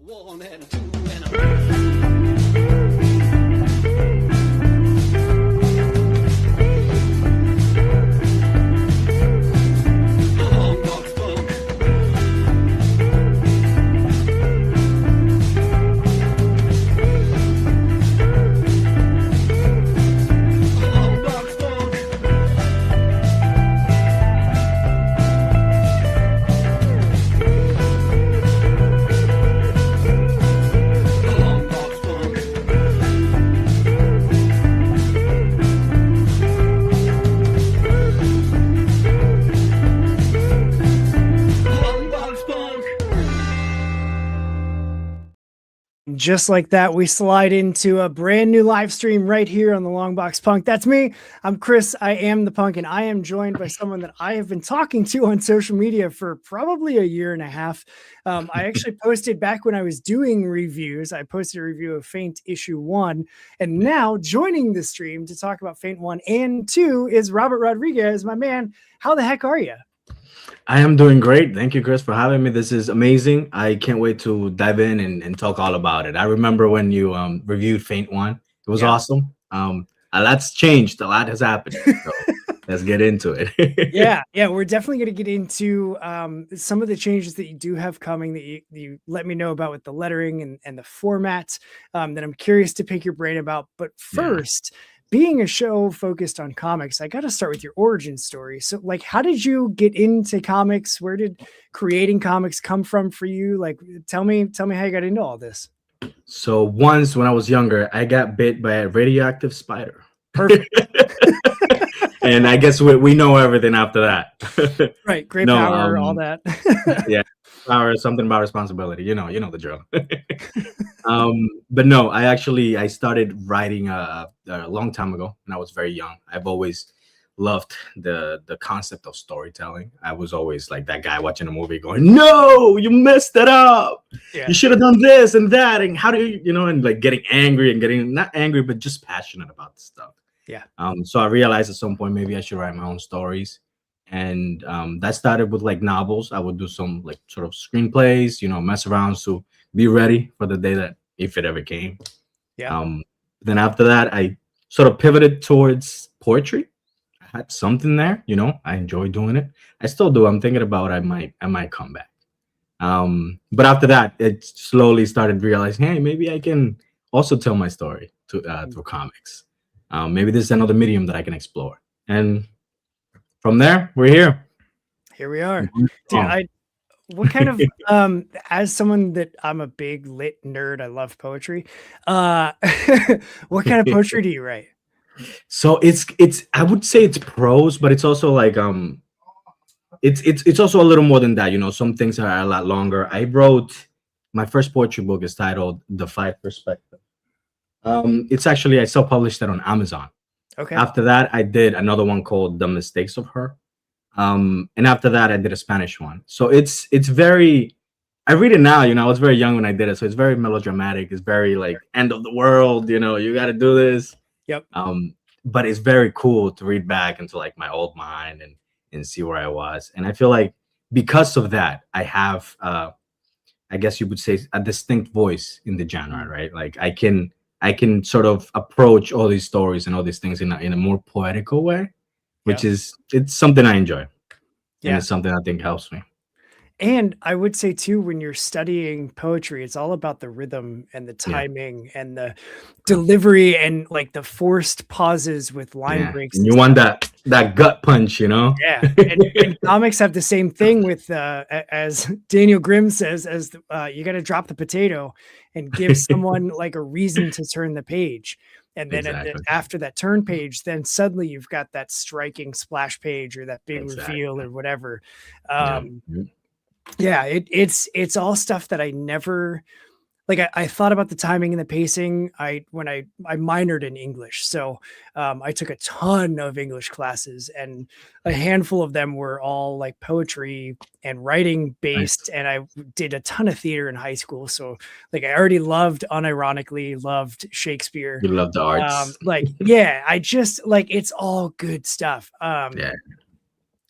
One and a two and a Just like that, we slide into a brand new live stream right here on the Longbox Punk. That's me. I'm Chris. I am the Punk, and I am joined by someone that I have been talking to on social media for probably a year and a half. I actually posted back when I was doing reviews. I posted a review of Faint Issue 1, and now joining the stream to talk about Faint 1 and 2 is Robert Rodriguez, my man. How the heck are you? I am doing great. Thank you, Chris, for having me. This is amazing. I can't wait to dive in and talk all about it. I remember when you reviewed Faint 1. It was awesome. A lot's changed. A lot has happened. So let's get into it. Yeah, we're definitely going to get into some of the changes that you do have coming that you let me know about with the lettering and the format that I'm curious to pick your brain about. But first, being a show focused on comics, I got to start with your origin story. So, like, how did you get into comics? Where did creating comics come from for you? Like, tell me how you got into all this. So once when I was younger, I got bit by a radioactive spider. Perfect. And I guess we know everything after that. Right. Great power, all that. Yeah. Power, something about responsibility. You know the drill. But no, I started writing a long time ago when I was very young. I've always loved the concept of storytelling. I was always like that guy watching a movie going, no, you messed it up. Yeah. You should have done this and that. And how do you, and like getting angry and getting not angry, but just passionate about the stuff. Yeah. So I realized at some point, maybe I should write my own stories. And that started with like novels. I would do some like sort of screenplays, mess around to be ready for the day that if it ever came. Yeah. Then after that, I sort of pivoted towards poetry. I had something there, I enjoy doing it. I still do. I'm thinking about I might come back. But after that, it slowly started realizing, hey, maybe I can also tell my story through comics. Maybe this is another medium that I can explore. And from there, we're here. Here we are. Dude, what kind of as someone that I'm a big lit nerd, I love poetry. What kind of poetry do you write? So it's I would say it's prose, but it's also like it's also a little more than that. Some things are a lot longer. I wrote my first poetry book is titled The Five Perspective. It's actually I self-published it on Amazon. Okay. After that, I did another one called The Mistakes of Her. And after that, I did a Spanish one. So it's very, I read it now, I was very young when I did it. So it's very melodramatic. It's very like end of the world, you got to do this. Yep. But it's very cool to read back into like my old mind and see where I was. And I feel like because of that, I have, I guess you would say a distinct voice in the genre, right? Like I can sort of approach all these stories and all these things in a more poetical way, which is it's something I enjoy. And it's something I think helps me. And I would say too, when you're studying poetry, it's all about the rhythm and the timing and the delivery and like the forced pauses with line breaks. And you want that gut punch, Yeah. And comics have the same thing with, as Daniel Grimm says, as you got to drop the potato and give someone like a reason to turn the page. And then after that turn page, then suddenly you've got that striking splash page or that big reveal or whatever. It's all stuff that I never like. I thought about the timing and the pacing. When I minored in English, so I took a ton of English classes, and a handful of them were all like poetry and writing based. And I did a ton of theater in high school, so like I already unironically loved Shakespeare. You love the arts, I just like it's all good stuff.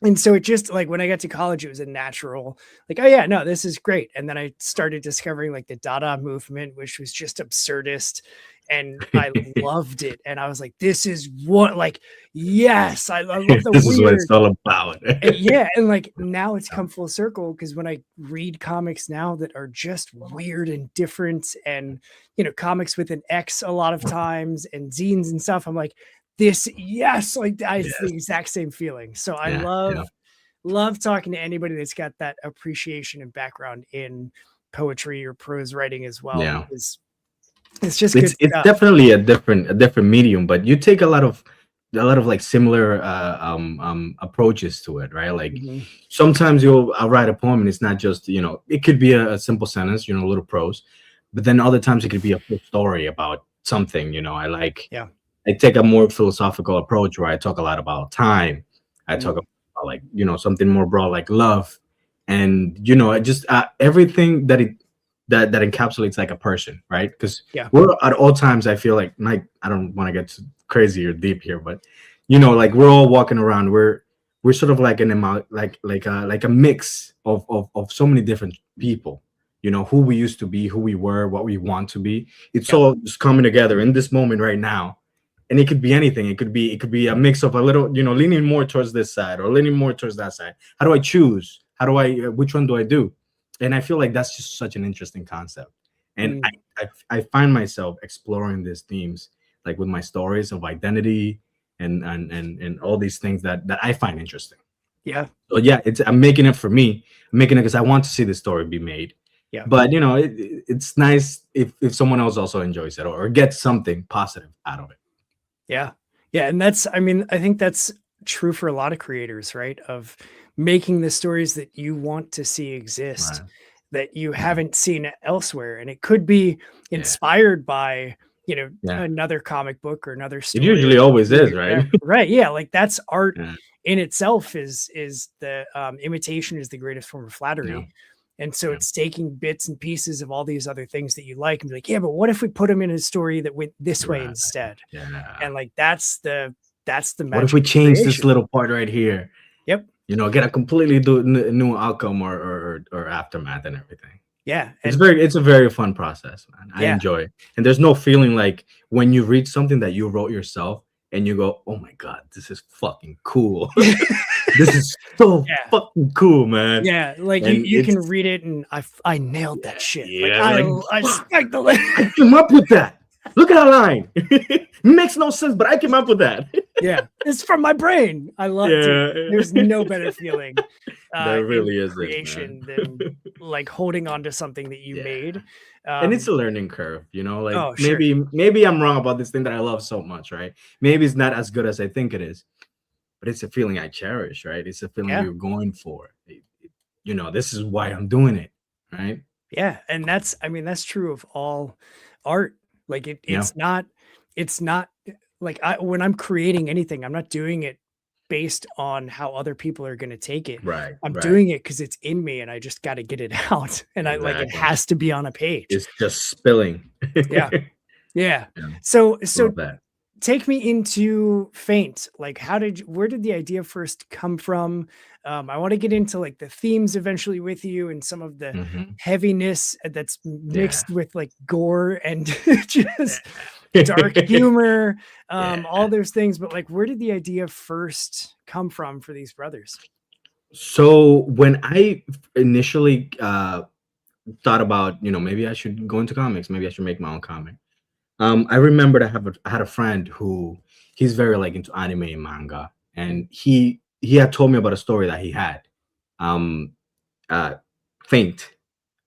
And so it just like when I got to college, it was a natural, like, oh yeah, no, this is great. And then I started discovering like the Dada movement, which was just absurdist. And I loved it. And I was like, this is what, like, yes, I love the This is what it's weird. all about. And yeah, and like now it's come full circle because when I read comics now that are just weird and different, and comics with an X a lot of times and zines and stuff, I'm like, this, yes, like it's the Yes. exact same feeling. So I Yeah, yeah, love talking to anybody that's got that appreciation and background in poetry or prose writing as well, yeah. because it's just good It's stuff. definitely a different medium, but you take a lot of like similar approaches to it, right? Like Mhm. sometimes I'll write a poem and it's not just, it could be a simple sentence, a little prose, but then other times it could be a full story about something. Yeah. I take a more philosophical approach where I talk a lot about time. I talk Mm. about like, something more broad like love, and I just everything that encapsulates like a person, right? Because Yeah. we're at all times, I feel like I don't want to get too crazy or deep here, but like we're all walking around. We're sort of like an amount, like a mix of so many different people. Who we used to be, who we were, what we want to be. It's Yeah. all just coming together in this moment right now, and it could be anything. It could be a mix of a little, leaning more towards this side or leaning more towards that side. How do I choose? Which one do I do? And I feel like that's just such an interesting concept. And Mm. I find myself exploring these themes, like with my stories of identity and all these things that I find interesting. Yeah. So yeah, I'm making it for me. I'm making it because I want to see the story be made. Yeah. But it's nice if someone else also enjoys it or gets something positive out of it. Yeah. Yeah. And I think that's true for a lot of creators, right? Of making the stories that you want to see exist Right. that you haven't seen elsewhere. And it could be Yeah. inspired by, Yeah. another comic book or another It story. usually always is, right? Right. Yeah. Like that's art Yeah. in itself is the imitation is the greatest form of Yeah. flattery. And so Yeah. it's taking bits and pieces of all these other things that you like and be like, yeah, but what if we put them in a story that went this way Right. instead? Yeah. And like that's the What magic if we of change this creation. little part right here? Yep. Get a completely new outcome or aftermath and everything. Yeah. It's a very fun process, man. I Yeah. enjoy it. And there's no feeling like when you read something that you wrote yourself and you go, oh my God, this is fucking cool. This is so Yeah. fucking cool, man. Yeah, like And you can it's read it and I nailed that shit. Like yeah, like I fuck, spiked the I came up with that. Look at that line. Makes no sense, but I came up with that. Yeah, it's from my brain. I love it. Yeah. There's no better feeling There in really is, man. creation than like holding on to something that you Yeah. made. And it's a learning curve, like Oh, sure. maybe I'm wrong about this thing that I love so much, right? Maybe it's not as good as I think it is, but it's a feeling I cherish, right? It's a feeling Yeah. you're going for. This is why I'm doing it, right? Yeah, and that's true of all art. Like Yeah. it's not like when I'm creating anything, I'm not doing it based on how other people are going to take it. Right. I'm Right. doing it because it's in me and I just got to get it out. And I like it Exactly. has to be on a page. It's just spilling. Yeah. Yeah. Yeah. So Love that. take me into Faint. Like where did the idea first come from? I want to get into like the themes eventually with you and some of the Mhm. heaviness that's mixed Yeah. with like gore and just dark humor, all those things. But like, where did the idea first come from for these brothers? So when I initially thought about, maybe I should go into comics, maybe I should make my own comic. I remembered I had a friend who he's very like into anime and manga, and he had told me about a story that he had, um, Faint,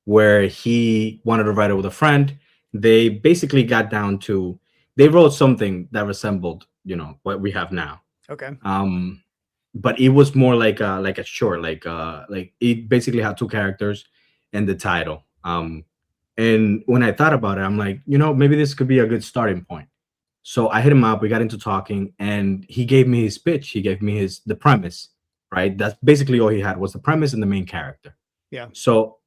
where he wanted to write it with a friend. They basically got down to they wrote something that resembled, what we have now. Okay. But it was more like a short, like it basically had two characters and the title. And when I thought about it, I'm like, maybe this could be a good starting point. So I hit him up, we got into talking, and he gave me his pitch. He gave me the premise, right? That's basically all he had was the premise and the main character. Yeah. So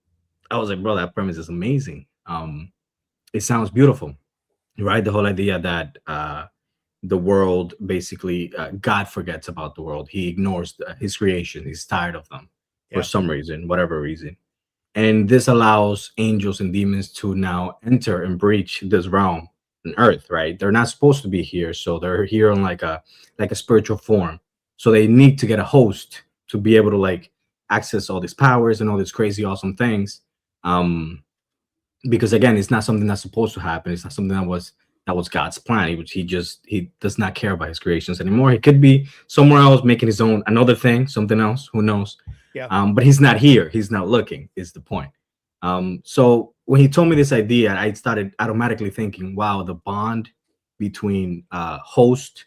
I was like, bro, that premise is amazing. It sounds beautiful, right? The whole idea that the world basically, God forgets about the world. He ignores his creation. He's tired of them for Yeah. some reason, whatever reason. And this allows angels and demons to now enter and breach this realm on earth, right? They're not supposed to be here, so they're here on like a spiritual form. So they need to get a host to be able to like access all these powers and all these crazy awesome things. Um, because again, it's not something that's supposed to happen. It's not something that was God's plan. He does not care about his creations anymore. He could be somewhere else making his own another thing, something else. Who knows? Yeah. But he's not here. He's not looking. Is the point. So when he told me this idea, I started automatically thinking, wow, the bond between host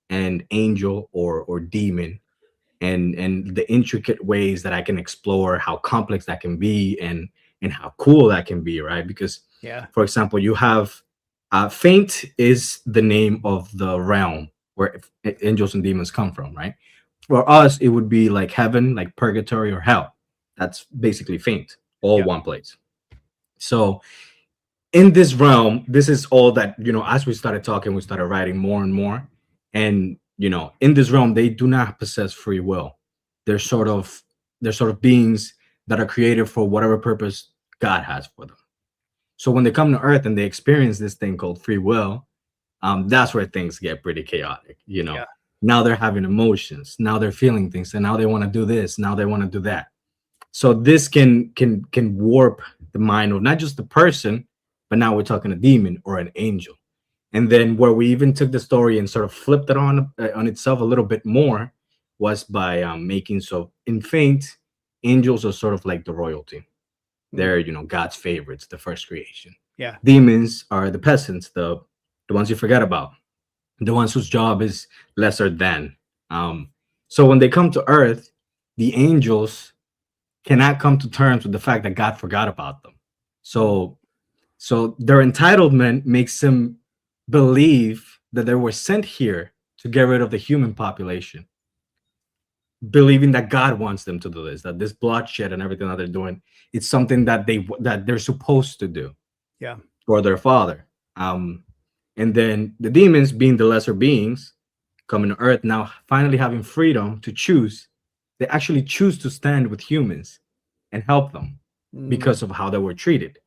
and angel or demon, and the intricate ways that I can explore how complex that can be, and how cool that can be, right? Because, Yeah. for example, you have faint is the name of the realm where angels and demons come from, right? For us, it would be like heaven, like purgatory or hell. That's basically faint, all Yeah. one place. So in this realm, this is all that, as we started talking, we started writing more and more. And in this realm, they do not possess free will. They're sort of beings that are created for whatever purpose God has for them. So when they come to earth and they experience this thing called free will, that's where things get pretty chaotic. Yeah. Now they're having emotions, now they're feeling things, and now they want to do this, now they want to do that. So this can warp the mind of not just the person, but now we're talking a demon or an angel. And then where we even took the story and sort of flipped it on itself a little bit more was by making, so in Faint, angels are sort of like the royalty. They're God's favorites, the first creation. Yeah. Demons are the peasants, the ones you forget about, the ones whose job is lesser than. So when they come to Earth, the angels cannot come to terms with the fact that God forgot about them. So their entitlement makes them believe that they were sent here to get rid of the human population, believing that God wants them to do this, that this bloodshed and everything that they're doing, it's something that they're supposed to do. Yeah. For their father. And then the demons, being the lesser beings, coming to Earth now, finally having freedom to choose. They actually choose to stand with humans and help them because of how they were treated.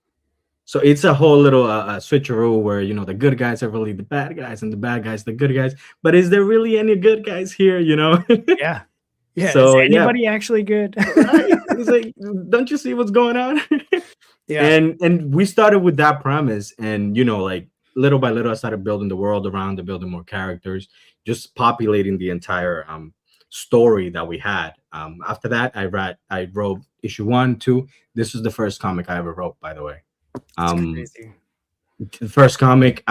So it's a whole little switcheroo where the good guys are really the bad guys and the bad guys the good guys. But is there really any good guys here? Yeah. Yeah. So, is anybody actually good? Right? It's like, don't you see what's going on? Yeah. And we started with that premise, and like little by little, I started building the world around it, building more characters, just populating the entire story that we had. After that, I wrote issue 1, 2. This was the first comic I ever wrote, by the way. That's crazy. The first comic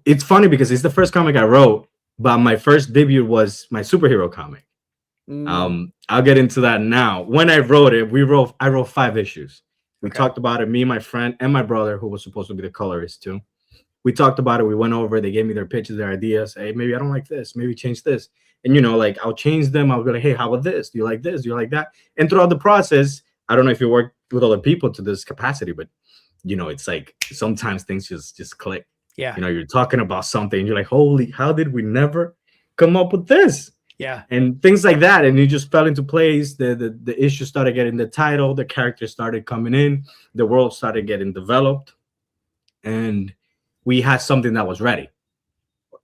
it's funny because it's the first comic I wrote, but my first debut was my superhero comic. I'll get into that now. When I wrote it, I wrote 5 issues. We talked about it, me, my friend, and my brother, who was supposed to be the colorist too. We talked about it. We went over. They gave me their pitches, their ideas. Hey, maybe I don't like this. Maybe change this. And like I'll change them. I'll be like, hey, how about this? Do you like this? Do you like that? And throughout the process, I don't know if you work with other people to this capacity, but it's like sometimes things just click. Yeah. You're talking about something, and you're like, holy, how did we never come up with this? Yeah. And things like that, and it just fell into place. The issue started getting the title, the characters started coming in, the world started getting developed, and we had something that was ready,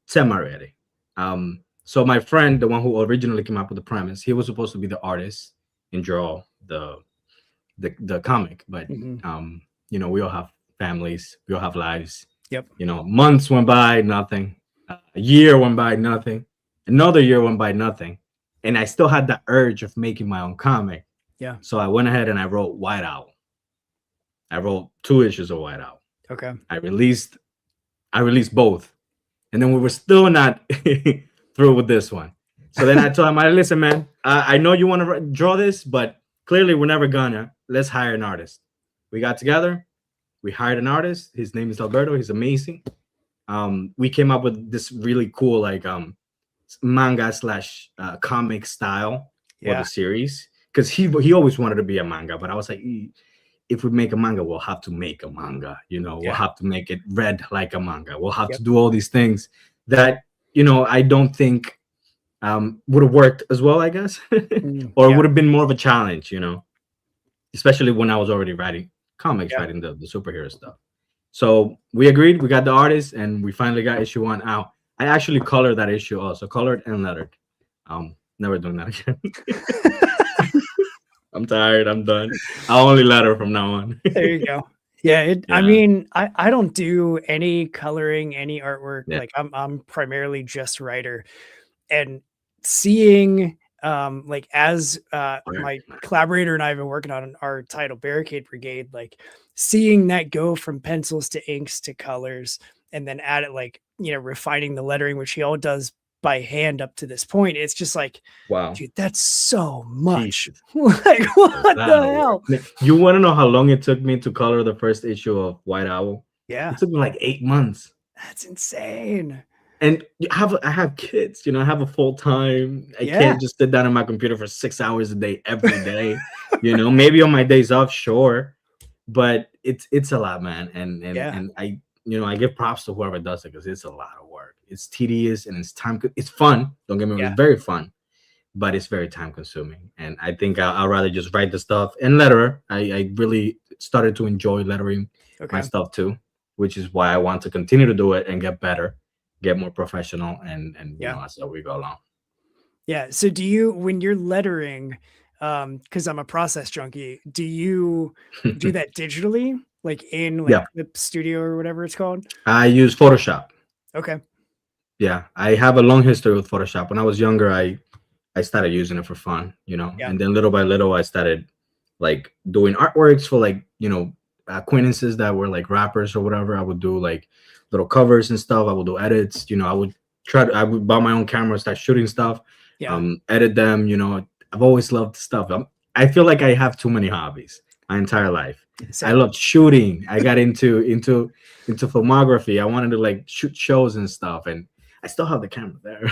semi-ready. So my friend, the one who originally came up with the premise, he was supposed to be the artist and draw the comic, but we all have families, we all have lives. Yep. Months went by, nothing. A year went by, nothing. Another year went by, nothing. And I still had the urge of making my own comic. Yeah. So I went ahead and I wrote White Owl. I wrote 2 issues of White Owl. Okay. I released both. And then we were still not through with this one. So then I told him, listen, man, I know you want to draw this, but clearly we're never gonna. Let's hire an artist. We got together. We hired an artist. His name is Roberto. He's amazing. We came up with this really cool manga / comic style for the series, because he always wanted to be a manga, but I was like, if we make a manga, we'll have to make a manga. We'll have to make it read like a manga. We'll have to do all these things that I don't think would have worked as well, I guess, or Yeah, would have been more of a challenge, especially when I was already writing comics, yeah. writing the superhero stuff. So we agreed, we got the artist, and we finally got issue 1 out. I actually colored that issue also, colored and lettered. Never doing that again. I'm tired. I'm done. I'll only letter from now on. There you go. Yeah, I Yeah. mean, I don't do any coloring, any artwork. Yeah. Like I'm primarily just writer, and seeing like as my collaborator and I have been working on our title Barricade Brigade, like seeing that go from pencils to inks to colors, and then add it like refining the lettering, which he all does by hand up to this point. It's just like, Wow. dude, that's so much. Jesus. Like, what the hell? You want to know how long it took me to color the first issue of White Owl? Yeah, It took me like 8 months. that's insane. And I have kids, I have a full time. I Yeah. can't just sit down on my computer for 6 hours a day every day. Maybe on my days off, sure, but it's a lot, man. And I I give props to whoever does it, because it's a lot of work. It's tedious and it's fun. Don't get me wrong, Yeah. it's very fun, but it's very time consuming. And I think I'll rather just write the stuff and letter. I really started to enjoy lettering my stuff too, which is why I want to continue to do it and get better, get more professional, and as we go along. Yeah. So do you, when you're lettering, because I'm a process junkie, do you do that digitally, like in Clip Studio or whatever it's called? I use Photoshop. Okay. Yeah, I have a long history with Photoshop. When I was younger, I started using it for fun, and then little by little I started like doing artworks for like acquaintances that were like rappers or whatever. I would do like little covers and stuff. I would do edits. I would buy my own camera, start shooting stuff, edit them. I've always loved stuff. I feel like I have too many hobbies my entire life. I loved shooting. I got into filmography. I wanted to like shoot shows and stuff, and I still have the camera there.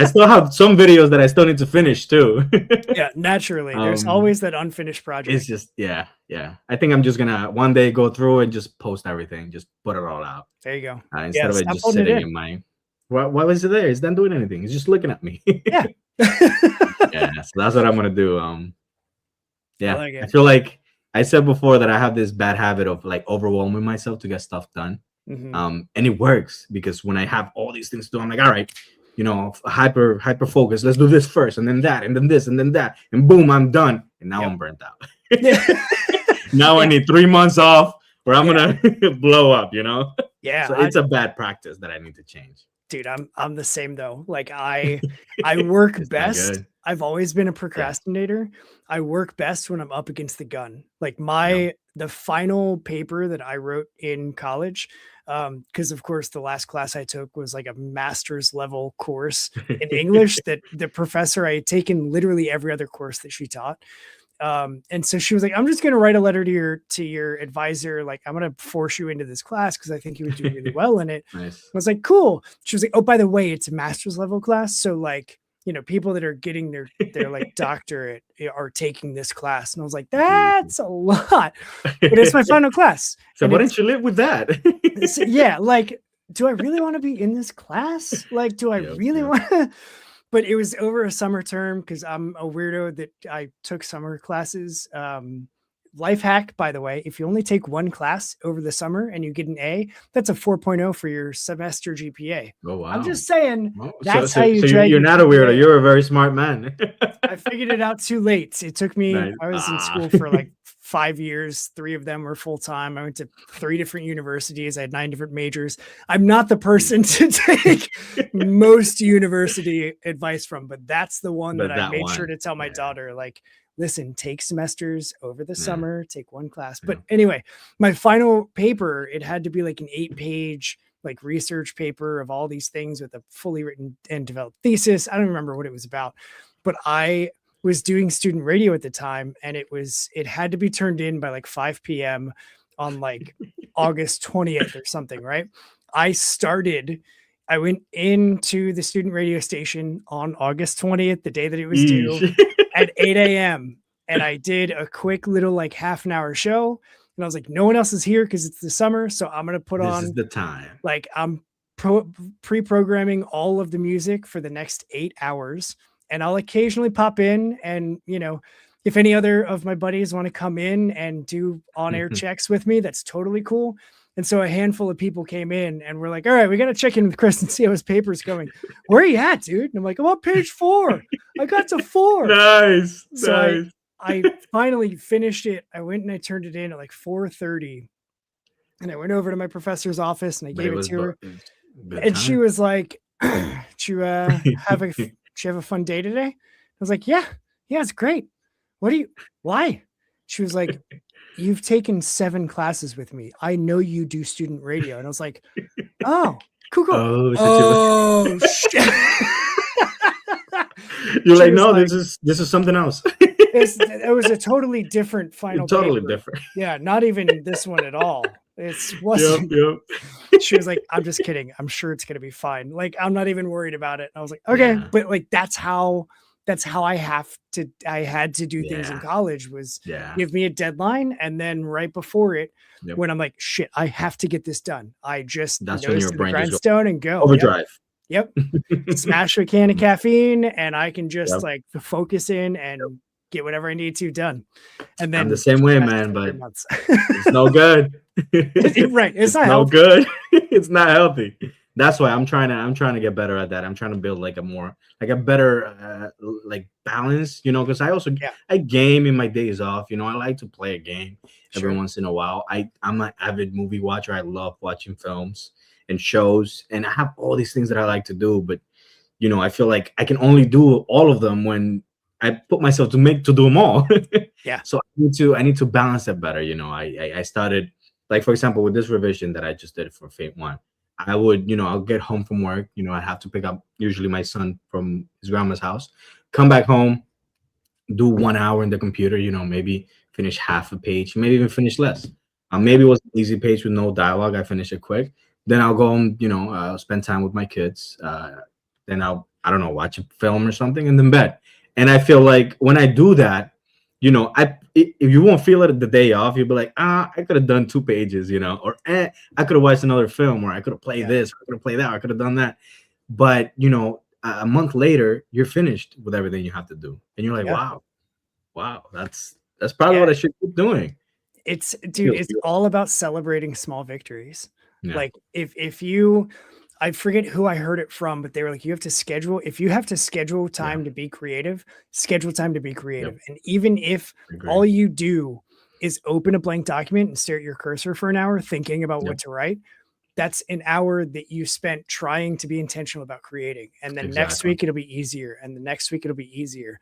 I still have some videos that I still need to finish too. Yeah, naturally. There's always that unfinished project. It's just, yeah. I think I'm just gonna one day go through and just post everything, just put it all out. There you go. Instead of it just sitting in my. Why was it there? It's not doing anything. It's just looking at me. Yeah. Yeah. So that's what I'm gonna do. Yeah. I feel like I said before that I have this bad habit of like overwhelming myself to get stuff done. And it works, because when I have all these things to do, I'm like, all right, hyper focus. Let's do this first, and then that, and then this, and then that, and boom, I'm done. And now I'm burnt out. Now I need 3 months off, or I'm gonna blow up. Yeah. So it's a bad practice that I need to change. Dude, I'm the same though. Like I work best. I've always been a procrastinator. I work best when I'm up against the gun. Like the final paper that I wrote in college, because of course the last class I took was like a master's level course in English that the professor, I had taken literally every other course that she taught. And so she was like, I'm just going to write a letter to your advisor. Like, I'm going to force you into this class because I think you would do really well in it. Nice. I was like, cool. She was like, oh, by the way, it's a master's level class. So like, people that are getting their like doctorate are taking this class. And I was like, that's a lot, but it's my final class. So and why didn't you live with that? Yeah. Like, do I really want to be in this class? Like, do I really want to? But it was over a summer term, because I'm a weirdo that I took summer classes. Life hack, by the way, if you only take one class over the summer and you get an A, that's a 4.0 for your semester GPA. Oh, wow. I'm just saying, well, that's so how you so you're not a weirdo. You're a very smart man. I figured it out too late. It took me, Nice. I was in school for like 5 years. 3 of them were full-time. I went to 3 different universities. I had 9 different majors. I'm not the person to take most university advice from, but that's the one that I made sure to tell my daughter, like, listen, take semesters over the summer, take one class. But anyway, my final paper, it had to be like an 8-page like research paper of all these things with a fully written and developed thesis. I don't remember what it was about, but I was doing student radio at the time, and it had to be turned in by like 5 p.m. on like August 20th or something, right? I went into the student radio station on August 20th, the day that it was due, at 8 a.m. And I did a quick little like half an hour show. And I was like, no one else is here because it's the summer. So I'm going to put on the time. Like I'm pre-programming all of the music for the next 8 hours. And I'll occasionally pop in and, if any other of my buddies want to come in and do on-air checks with me, that's totally cool. And so a handful of people came in and we're like, all right, we got to check in with Chris and see how his paper's going. Where are you at, dude? And I'm like, I'm on page 4. I got to 4. Nice. So nice. I finally finished it. I went and I turned it in at like 4:30. And I went over to my professor's office and I gave it to her. And she was like, did you have a fun day today? I was like, yeah, it's great. Why? She was like, you've taken 7 classes with me. I know you do student radio. And I was like, oh, cool. Oh shit. You're like, no, this is something else. It was a totally different final totally paper. Different. Yeah, not even this one at all. It wasn't. Yep. She was like, I'm just kidding. I'm sure it's gonna be fine. Like, I'm not even worried about it. And I was like, okay. Yeah. But like that's how I had to do things in college, was give me a dedeadline, and then right before it, when I'm like, shit, I have to get this done, I just that's when your brain grindstone and go overdrive. Yep. Smash a can of caffeine and I can just like focus in and get whatever I need to done. And then I'm the same way, man, but it's no good. Right. It's not no good. It's not healthy. That's why I'm trying to get better at that. I'm trying to build like a better like balance, because I game in my days off. I like to play a game every once in a while. I'm an avid movie watcher. I love watching films and shows, and I have all these things that I like to do, but I feel like I can only do all of them when I put myself to do them all. So I need to balance it better. I started, like, for example, with this revision that I just did for Fate 1, I would, I'll get home from work, I have to pick up usually my son from his grandma's house, come back home, do 1 hour in the computer, maybe finish half a page, maybe even finish less. Maybe it was an easy page with no dialogue. I finish it quick. Then I'll go and, spend time with my kids. Then I'll, watch a film or something and then bed. And I feel like when I do that, if you won't feel it the day off, you'll be like, I could have done 2 pages, or I could have watched another film, or I could have played this, or I could have played that, or I could have done that. But, a month later, you're finished with everything you have to do. And you're like, wow, that's probably what I should keep doing. It's all about celebrating small victories. Yeah. Like I forget who I heard it from, but they were like, if you have to schedule time to be creative, schedule time to be creative. Yep. And even if all you do is open a blank document and stare at your cursor for an hour thinking about what to write, that's an hour that you spent trying to be intentional about creating. And then next week it'll be easier. And the next week it'll be easier.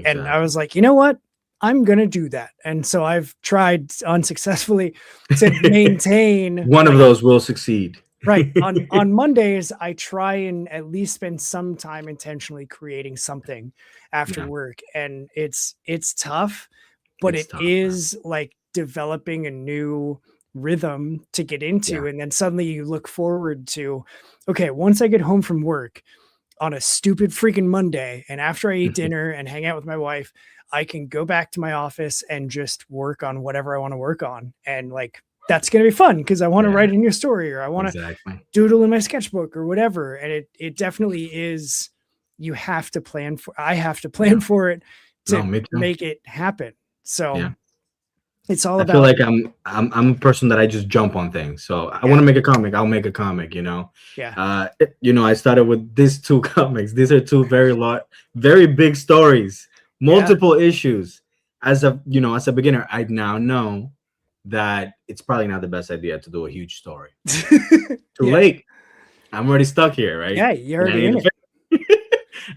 And I was like, you know what? I'm going to do that. And so I've tried unsuccessfully to maintain. One of those will succeed. Right. On Mondays, I try and at least spend some time intentionally creating something after work. And it's tough, but it is like developing a new rhythm to get into. And then suddenly you look forward to, okay, once I get home from work on a stupid freaking Monday, and after I eat dinner and hang out with my wife, I can go back to my office and just work on whatever I want to work on. And like, that's going to be fun because I want to write a new story, or I want to doodle in my sketchbook or whatever. And it definitely is, I have to plan for it to make it happen. So it's all about, I feel like I'm a person that I just jump on things. So I want to make a comic. I'll make a comic, I started with these 2 comics. These are 2 very big stories, multiple issues. As a beginner, I now know that it's probably not the best idea to do a huge story. Too late. I'm already stuck here, right? Yeah, you're already in it.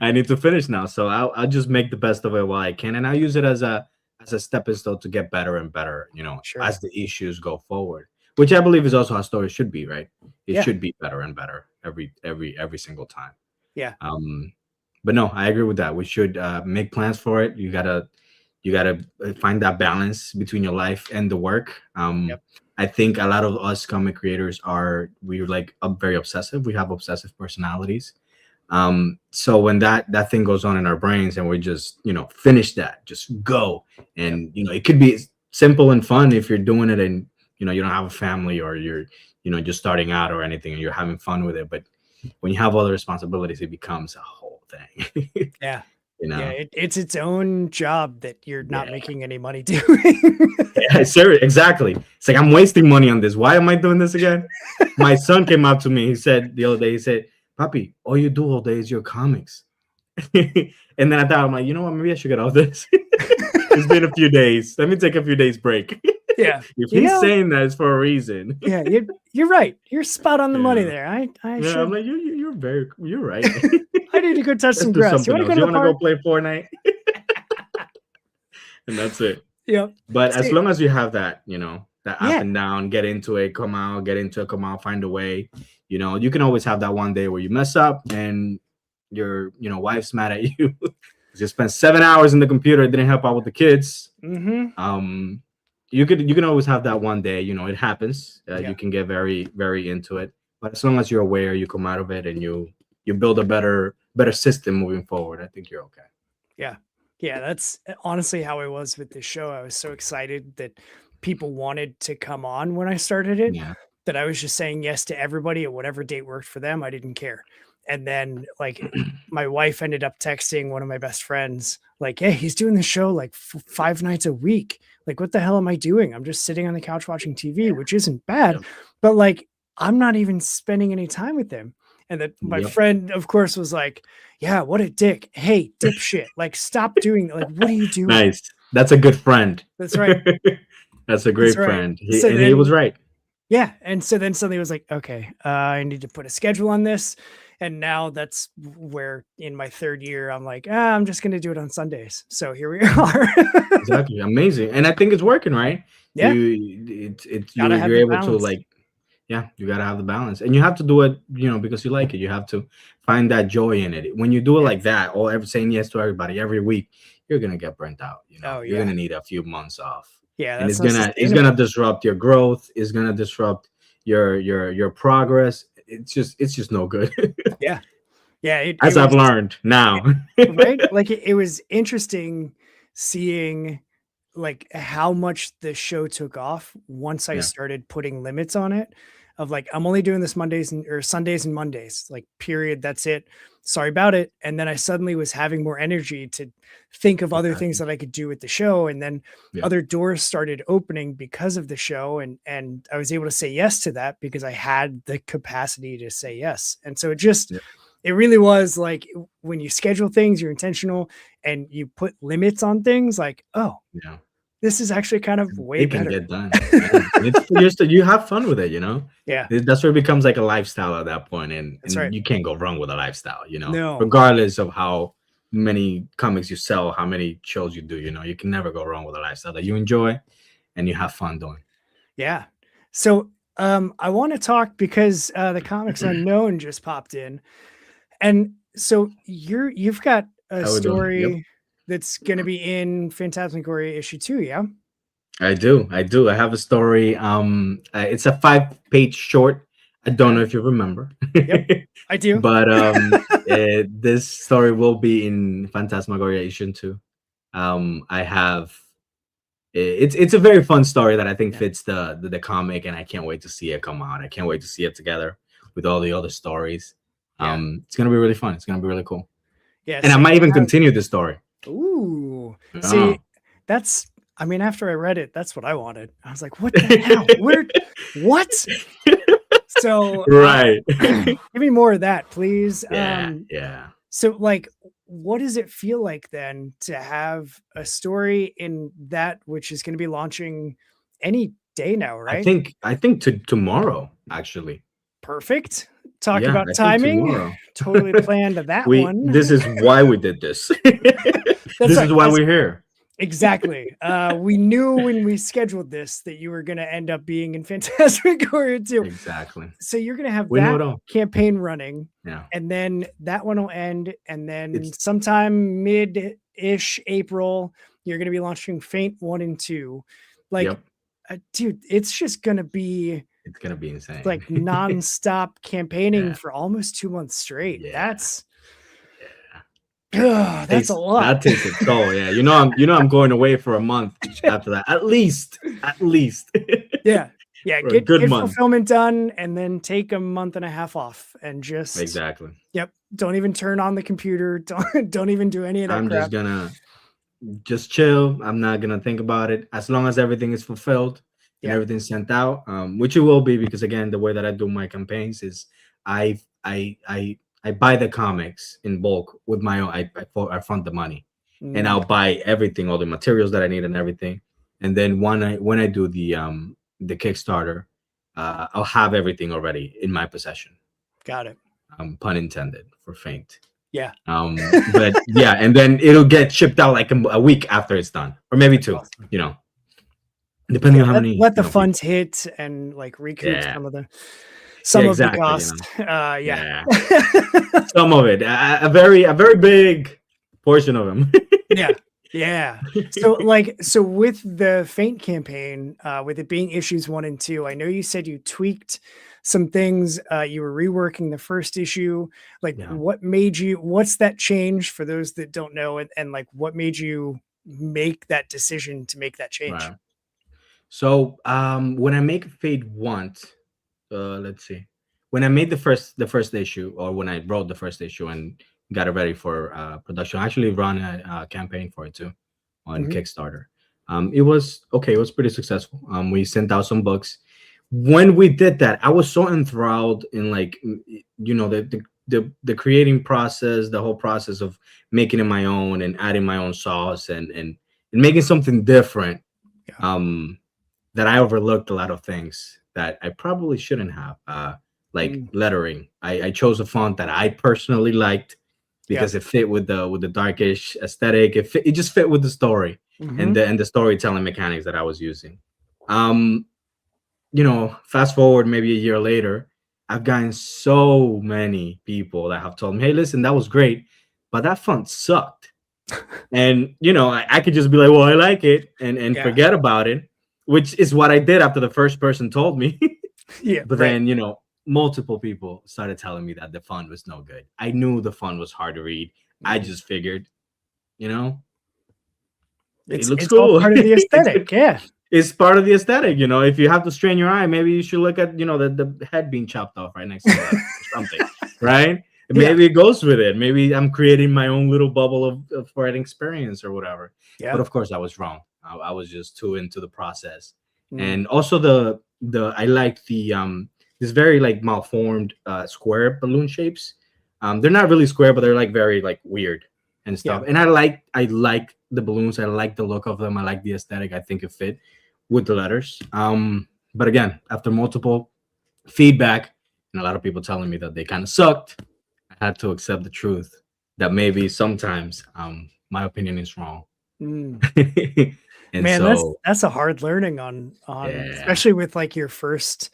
I need to finish now. So I'll just make the best of it while I can. And I'll use it as a stepping stone to get better and better, as the issues go forward, which I believe is also how stories should be, right? It should be better and better every single time. Yeah. But no, I agree with that. We should make plans for it. You gotta find that balance between your life and the work. I think a lot of us comic creators we're like very obsessive. We have obsessive personalities. So when that thing goes on in our brains and we just, finish that, just go. And, it could be simple and fun if you're doing it and you don't have a family, or you're just starting out or anything, and you're having fun with it. But when you have other responsibilities, it becomes a whole thing. Yeah. you know Yeah, it's its own job that you're not Yeah. making any money doing. Yeah, serious, exactly. It's like, I'm wasting money on this. Why am I doing this again? My son came up to me. He said the other day, he said, "Papi, all you do all day is your comics." And then I thought, I'm like, you know what? Maybe I should get off this. It's been a few days. Let me take a few days break. Yeah. If he's saying that, it's for a reason. Yeah, you're right. You're spot on the money Yeah. there. I Yeah, should. I'm like, you're right. I need to go touch Let's some do grass. You something want to else. go to You the want to park? go play Fortnite? And that's it. Yep. But as See- long as you have that, that Yeah. up and down, get into it, come out, find a way. You can always have that one day where you mess up and your wife's mad at you. You spent 7 hours in the computer, it didn't help out with the kids. Mm-hmm. You can always have that one day. It happens. Yeah. You can get very, very into it. But as long as you're aware, you come out of it, and you build a better system moving forward, I think you're okay. Yeah, that's honestly how I was with this show. I was so excited that people wanted to come on when I started it, Yeah. that I was just saying yes to everybody at whatever date worked for them. I didn't care. And then like my wife ended up texting one of my best friends, like, "Hey, he's doing the show like 5 nights a week. Like, what the hell am I doing? I'm just sitting on the couch watching TV," which isn't bad, Yep. but like, I'm not even spending any time with them. And then my Yep. friend, of course, was like, "Yeah, what a dick. Hey, dipshit. Like, stop doing that. Like, what are you doing?" Nice. That's a good friend. That's right. That's a great That's right. friend. So He then- was right. Yeah. And so then suddenly it was like, okay, I need to put a schedule on this. And now that's where in my 3rd year, I'm like, I'm just going to do it on Sundays. So here we are. Exactly. Amazing. And I think it's working, right? Yeah. You're have the able to balance. like, yeah, you gotta have the balance, and you have to do it, because you like it. You have to find that joy in it. When you do it like that, or saying yes to everybody every week, you're gonna get burnt out. Oh, You're yeah. gonna need a few months off, Yeah. and That's it's gonna disrupt your growth. It's gonna disrupt your progress. It's just no good. Yeah. As I've learned now. Right. Like it was interesting seeing like how much the show took off once I Yeah. started putting limits on it, of like, I'm only doing this Mondays or Sundays and Mondays, like period. That's it. Sorry about it. And then I suddenly was having more energy to think of other things that I could do with the show. And then Yeah. other doors started opening because of the show. And I was able to say yes to that because I had the capacity to say yes. And so it just, Yeah. it really was like when you schedule things, you're intentional and you put limits on things, like, oh, Yeah. this is actually kind of way It can better. get done. Yeah. And you have fun with it, Yeah. That's where it becomes like a lifestyle at that point, and That's right. you can't go wrong with a lifestyle, No. regardless of how many comics you sell, how many shows you do, you can never go wrong with a lifestyle that you enjoy and you have fun doing. Yeah. So I want to talk because the Comics Unknown just popped in. And so you've got a How we doing? story Yep. that's going to be in Phantasmagoria issue 2, yeah? I do. I have a story. It's a 5-page short. I don't know if you remember. Yep. I do. But this story will be in Phantasmagoria issue 2. I have it's a very fun story that I think fits the comic, and I can't wait to see it come out. I can't wait to see it together with all the other stories. It's gonna be really fun. It's gonna be really cool. Yeah. And I might even continue the story. Ooh. Yeah. See, I mean, after I read it, that's what I wanted. I was like, what the hell? What? So Right. give me more of that, please. Yeah. So like, what does it feel like then to have a story in that, which is going to be launching any day now, right? I think tomorrow, actually. Perfect. Talk Yeah, about I think timing. tomorrow. Totally planned that one. This is why we did this. This right. is why we're here. Exactly. We knew when we scheduled this that you were going to end up being in Phantasmagoria too. Exactly. So you're going to have We know it that all. campaign running, Yeah. and then that one will end, and then It's- sometime mid-ish April, you're going to be launching Faint 1 and 2. Like, Yep. Dude, it's just going to be It's gonna be insane. like nonstop campaigning Yeah. for almost 2 months straight. Yeah. That's a lot. That takes its toll. Yeah. I'm going away for a month after that. At least. Yeah. Yeah, for a get good month. fulfillment done and then take a month and a half off and just Exactly. yep, don't even turn on the computer. Don't even do any of that I'm crap. just gonna just chill. I'm not gonna think about it as long as everything is fulfilled and Yeah. everything's sent out, which it will be, because again, the way that I do my campaigns is I I I I buy the comics in bulk with my own. I fund the money, and Mm, I'll buy everything, all the materials that I need and everything. And then when I do the Kickstarter, I'll have everything already in my possession. got it. Pun intended for faint. Yeah. But yeah, and then it'll get shipped out like a week after it's done, or maybe That's 2. awesome. You know, depending Yeah, on how many let the people. funds hit and like recoup Yeah, some of the exactly. cost. Yeah. Yeah, some of it, a very big portion of them. Yeah. Yeah. So with the Faint campaign, with it being issues 1 and 2, I know you said you tweaked some things. You were reworking the first issue. Like, Yeah. what's that change for those that don't know? And like, what made you make that decision to make that change? Right. So when I make Fade Want, let's see, when I made the first issue, or when I wrote the first issue and got it ready for production, I actually run a campaign for it too on Mhm. Kickstarter. It was okay. It was pretty successful. We sent out some books. When we did that, I was so enthralled in, like, the creating process, the whole process of making it my own and adding my own sauce and making something different. Yeah. That I overlooked a lot of things that I probably shouldn't have. Like Mm. lettering. I chose a font that I personally liked Yeah. because it fit with the darkish aesthetic. It just fit with the story and Mhm. the storytelling mechanics that I was using. Fast forward maybe a year later, I've gotten so many people that have told me, "Hey, listen, that was great, but that font sucked." And I could just be like, "Well, I like it," and Yeah. forget about it, which is what I did after the first person told me. Yeah. But Right. then multiple people started telling me that the font was no good. I knew the font was hard to read. I Mhm. just figured, you know, it It's looks it's all cool. part of the aesthetic. Yeah. It's part of the aesthetic. If you have to strain your eye, maybe you should look at the head being chopped off right next to the letter or something, right? Yeah. Maybe it goes with it. Maybe I'm creating my own little bubble of writing experience or whatever. But Yeah. of course, I was wrong. I was just too into the process. Mm. And also the I like the this very like malformed square balloon shapes. They're not really square, but they're like very like weird and Yeah. stuff. And I like the balloons. I like the look of them. I like the aesthetic. I think it fit with the letters. But again, after multiple feedback and a lot of people telling me that they kind of sucked, I had to accept the truth that maybe sometimes my opinion is wrong. Mm. And Man, so that's a hard learning on yeah, especially with like the first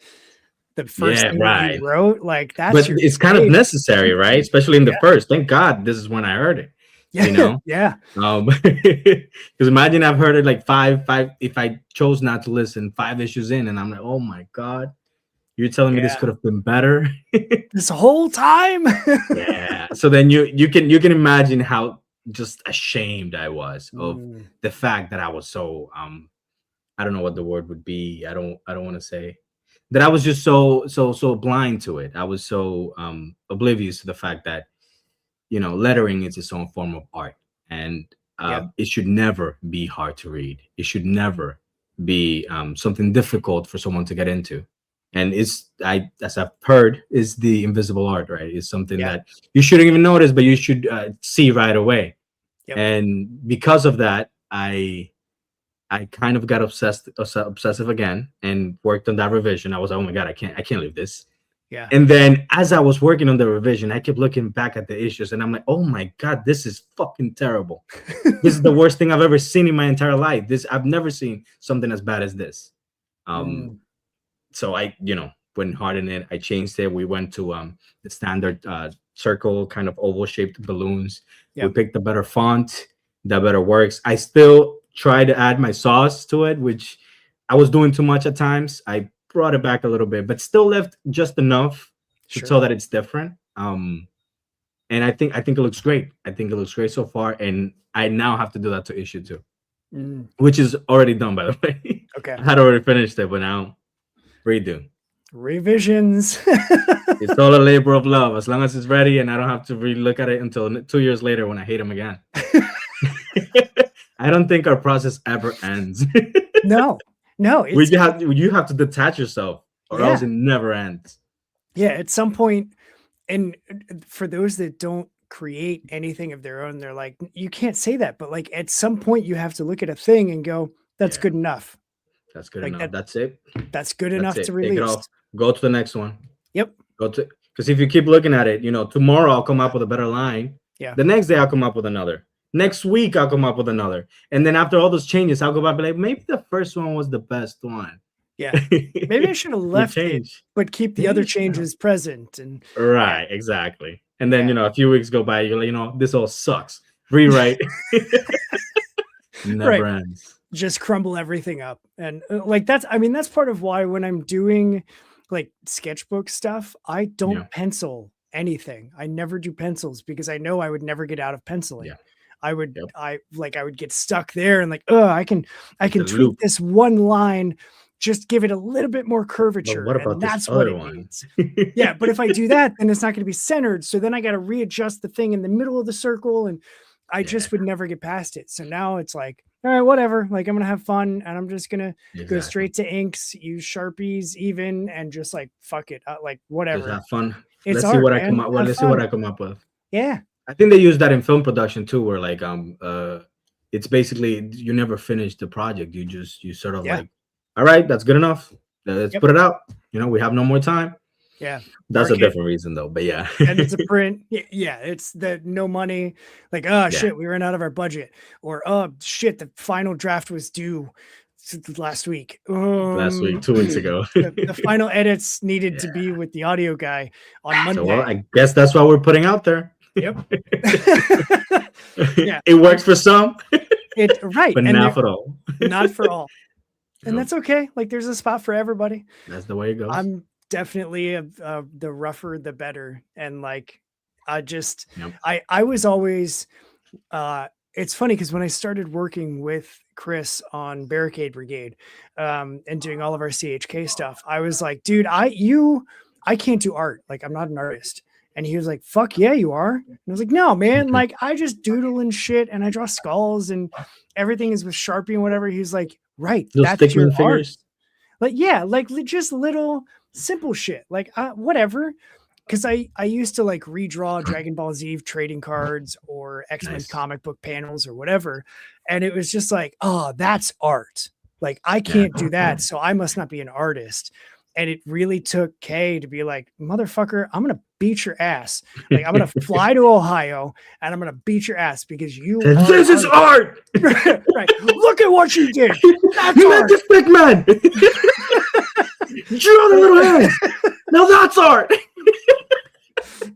yeah, thing that you right. wrote, like But that's your it's kind of baby. necessary, right? Especially in the Yeah. first. Thank God this is when I heard it. You Yeah. know, Yeah. because imagine I've heard it like five. If I chose not to listen, 5 issues in, and I'm like, oh my God, you're telling me this Yeah. could have been better. This whole time. Yeah. So then you can imagine how just ashamed I was of Mm. the fact that I was so I don't know what the word would be. I don't want to say that I was just so blind to it. I was so oblivious to the fact that lettering is its own form of art, and Yeah. it should never be hard to read. It should never be something difficult for someone to get into. And as I've heard, is the invisible art, right? It's something Yeah. that you shouldn't even notice, but you should see right away. Yep. And because of that, I kind of got obsessive again and worked on that revision. I was like, oh my God, I can't leave this. Yeah. And then as I was working on the revision, I kept looking back at the issues and I'm like, oh my God, this is fucking terrible. This is the worst thing I've ever seen in my entire life. I've never seen something as bad as this. Mm. So I went hard in it. I changed it. We went to the standard circle kind of oval shaped balloons. We Yep. picked a better font that better works. I still try to add my sauce to it, which I was doing too much at times. I brought it back a little bit, but still left just enough to Sure. tell that it's different. And I think it looks great. I think it looks great so far. And I now have to do that to issue 2, Mm. which is already done, by the way. Okay. I had already finished it, but now redo. Revisions. It's all a labor of love. As long as it's ready, and I don't have to re-look at it until 2 years later when I hate them again. I don't think our process ever ends. No, you have to detach yourself, or else it never ends. Yeah, at some point, and for those that don't create anything of their own, they're like, you can't say that, but like at some point you have to look at a thing and go, that's good enough. That's good Like enough. That's it. That's good enough to Take it release. off. Go to the next one. Yep. Because if you keep looking at it, tomorrow I'll come up with a better line. Yeah. The next day I'll come up with another. Next week I'll come up with another. And then after all those changes, I'll go back and be like, maybe the first one was the best one. Yeah. Maybe I should have left it, but keep the other changes present. And right, exactly. And then a few weeks go by, you're like, this all sucks. Rewrite. Never ends. Just crumble everything up. And that's part of why when I'm doing like sketchbook stuff, I don't pencil anything. I never do pencils because I know I would never get out of penciling. I would get stuck there and like, I can tweak this one line, just give it a little bit more curvature. What about that's what it needs. Yeah, but if I do that, then it's not going to be centered. So then I got to readjust the thing in the middle of the circle, and I just would never get past it. So now it's like, all right, whatever. Like I'm gonna have fun, and I'm just gonna go straight to inks, use Sharpies, even, and just like fuck it, like whatever. Just have fun. Let's see what I come up. Let's see what I come up with. Yeah, I think they use that in film production too, where like it's basically you never finish the project. You sort of like, all right, that's good enough. Let's put it out. We have no more time. Yeah, that's a different reason though. But yeah, and it's a print. Yeah, it's the no money. Like, shit, we ran out of our budget, or shit, the final draft was due last week. 2 weeks ago. the final edits needed to be with the audio guy on Monday. So, I guess that's what we're putting out there. Yep. It works for some. But and not for all. Not for all. And that's okay. Like there's a spot for everybody. That's the way it goes. I'm definitely the rougher the better, and like I was always it's funny because when I started working with Chris on Barricade Brigade and doing all of our CHK stuff, I was like, dude, I can't do art. Like I'm not an artist. And he was like, fuck yeah, you are. And I was like, no, man, like I just doodle and shit and I draw skulls and everything is with Sharpie and whatever. He's like, right, that's your art. Like, yeah, like just little simple shit, like whatever. Because I used to like redraw Dragon Ball Z trading cards or X-Men comic book panels or whatever. And it was just like, oh, that's art. Like I can't do that. So I must not be an artist. And it really took Kay to be like, motherfucker, I'm going to beat your ass. Like I'm going to fly to Ohio and I'm going to beat your ass because this is art. Right. Look at what you did. That's you made this big man. You drew the little hands. Now that's art.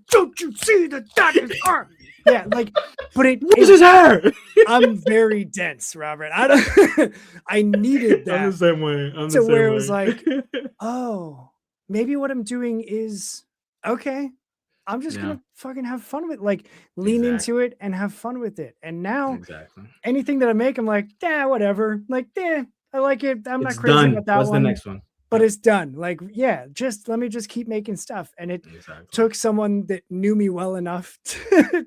Don't you see that is art? Yeah, like, but it's his hair. I'm very dense, Robert. I needed that. I'm the same way. It was like, oh, maybe what I'm doing is okay. I'm just gonna fucking have fun with it. Like lean into it and have fun with it. And now anything that I make, I'm like, yeah, whatever. Like, I like it. I'm not crazy about that one. What's the next one? But it's done. Like, yeah, just let me just keep making stuff. And it took someone that knew me well enough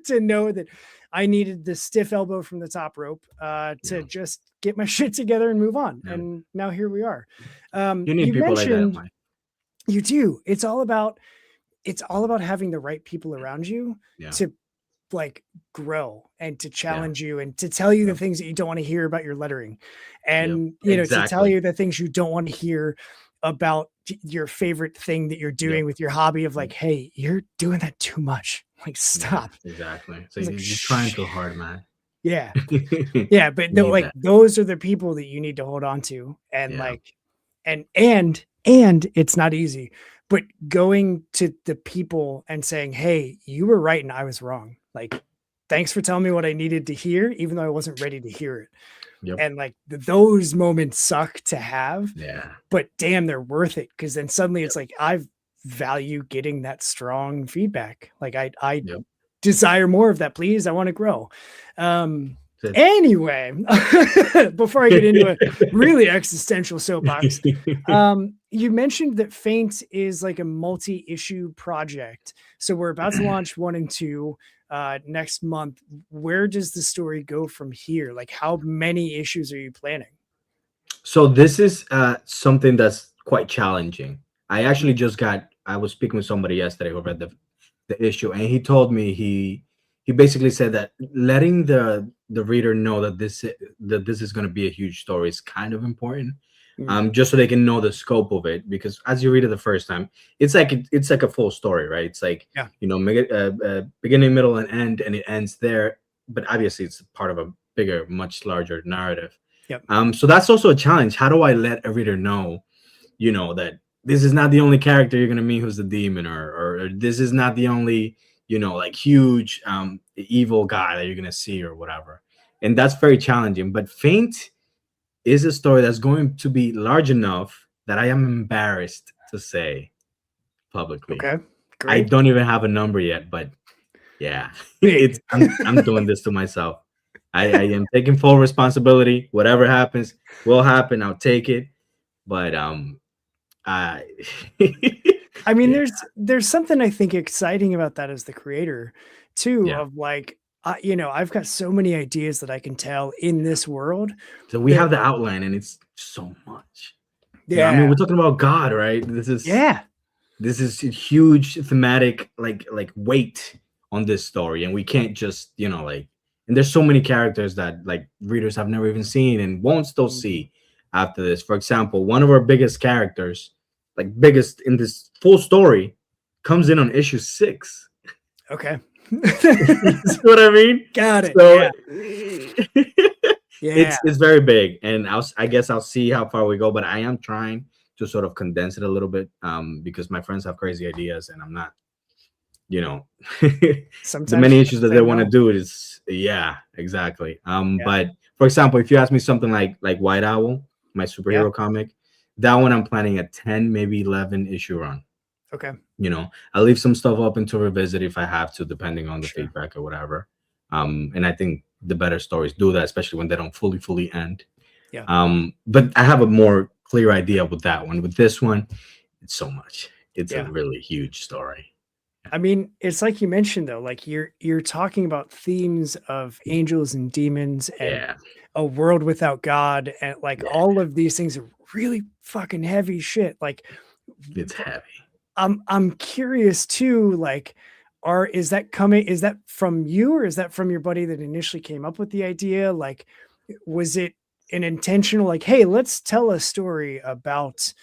to know that I needed the stiff elbow from the top rope to just get my shit together and move on. And now here we are. You need people like that, Mike. You do. It's all about having the right people around you to like grow and to challenge you and to tell you the things that you don't want to hear about your lettering. And to tell you the things you don't want to hear about your favorite thing that you're doing with your hobby of like, hey, you're doing that too much. Like, stop. Exactly. So you're trying too hard, man. Yeah. Yeah. But those are the people that you need to hold on to. And and it's not easy, but going to the people and saying, hey, you were right and I was wrong. Like, thanks for telling me what I needed to hear, even though I wasn't ready to hear it. And like those moments suck to have, but damn, they're worth it. Cause then suddenly it's like, I value getting that strong feedback. Like I desire more of that, please. I want to grow. So Anyway, before I get into a really existential soapbox, you mentioned that Faint is like a multi-issue project. So we're about to launch 1 and 2 next month. Where does the story go from here? Like, how many issues are you planning? So this is something that's quite challenging. I was speaking with somebody yesterday who read the issue, and he told me he basically said that letting the reader know that this is going to be a huge story is kind of important, just so they can know the scope of it. Because as you read it the first time, it's like a full story, right? It's like, Yeah. Beginning, middle, and end, and it ends there. But obviously, it's part of a bigger, much larger narrative. Yep. So that's also a challenge. How do I let a reader know, that this is not the only character you're gonna meet who's the demon, or this is not the only, like huge evil guy that you're gonna see or whatever. And that's very challenging. But Faint is a story that's going to be large enough that I am embarrassed to say publicly. Okay, I great. don't even have a number yet, but yeah, Big. I'm doing this to myself. I am taking full responsibility. Whatever happens will happen. I'll take it. But I I mean, yeah. there's something I think exciting about that as the creator too, Yeah. of like, I've got so many ideas that I can tell in this world. So we that- have the outline, and it's so much. Yeah. I mean, we're talking about God, right? This is a huge thematic like weight on this story, and we can't just and there's so many characters that like readers have never even seen and won't still see after this. For example, one of our biggest characters, like biggest in this full story, comes in on issue 6. Okay. You see what I mean? Got it. So Yeah. it's very big, and I guess I'll see how far we go, but I am trying to sort of condense it a little bit, because my friends have crazy ideas, and I'm not, Sometimes the many you issues that say they want to no. do is, yeah, exactly. But for example, if you ask me something like White Owl, my superhero comic, that one I'm planning a 10, maybe 11 issue run. Okay. I'll leave some stuff open to revisit if I have to, depending on the Sure. feedback or whatever. And I think the better stories do that, especially when they don't fully end. Yeah. But I have a more clear idea with that one. With this one, it's so much. It's a really huge story. I mean, it's like you mentioned though, like you're talking about themes of angels and demons and a world without God, and like all of these things are really fucking heavy shit. Like, it's heavy. I'm curious too, like, is that from you, or is that from your buddy that initially came up with the idea? Like, was it an intentional, like, hey, let's tell a story about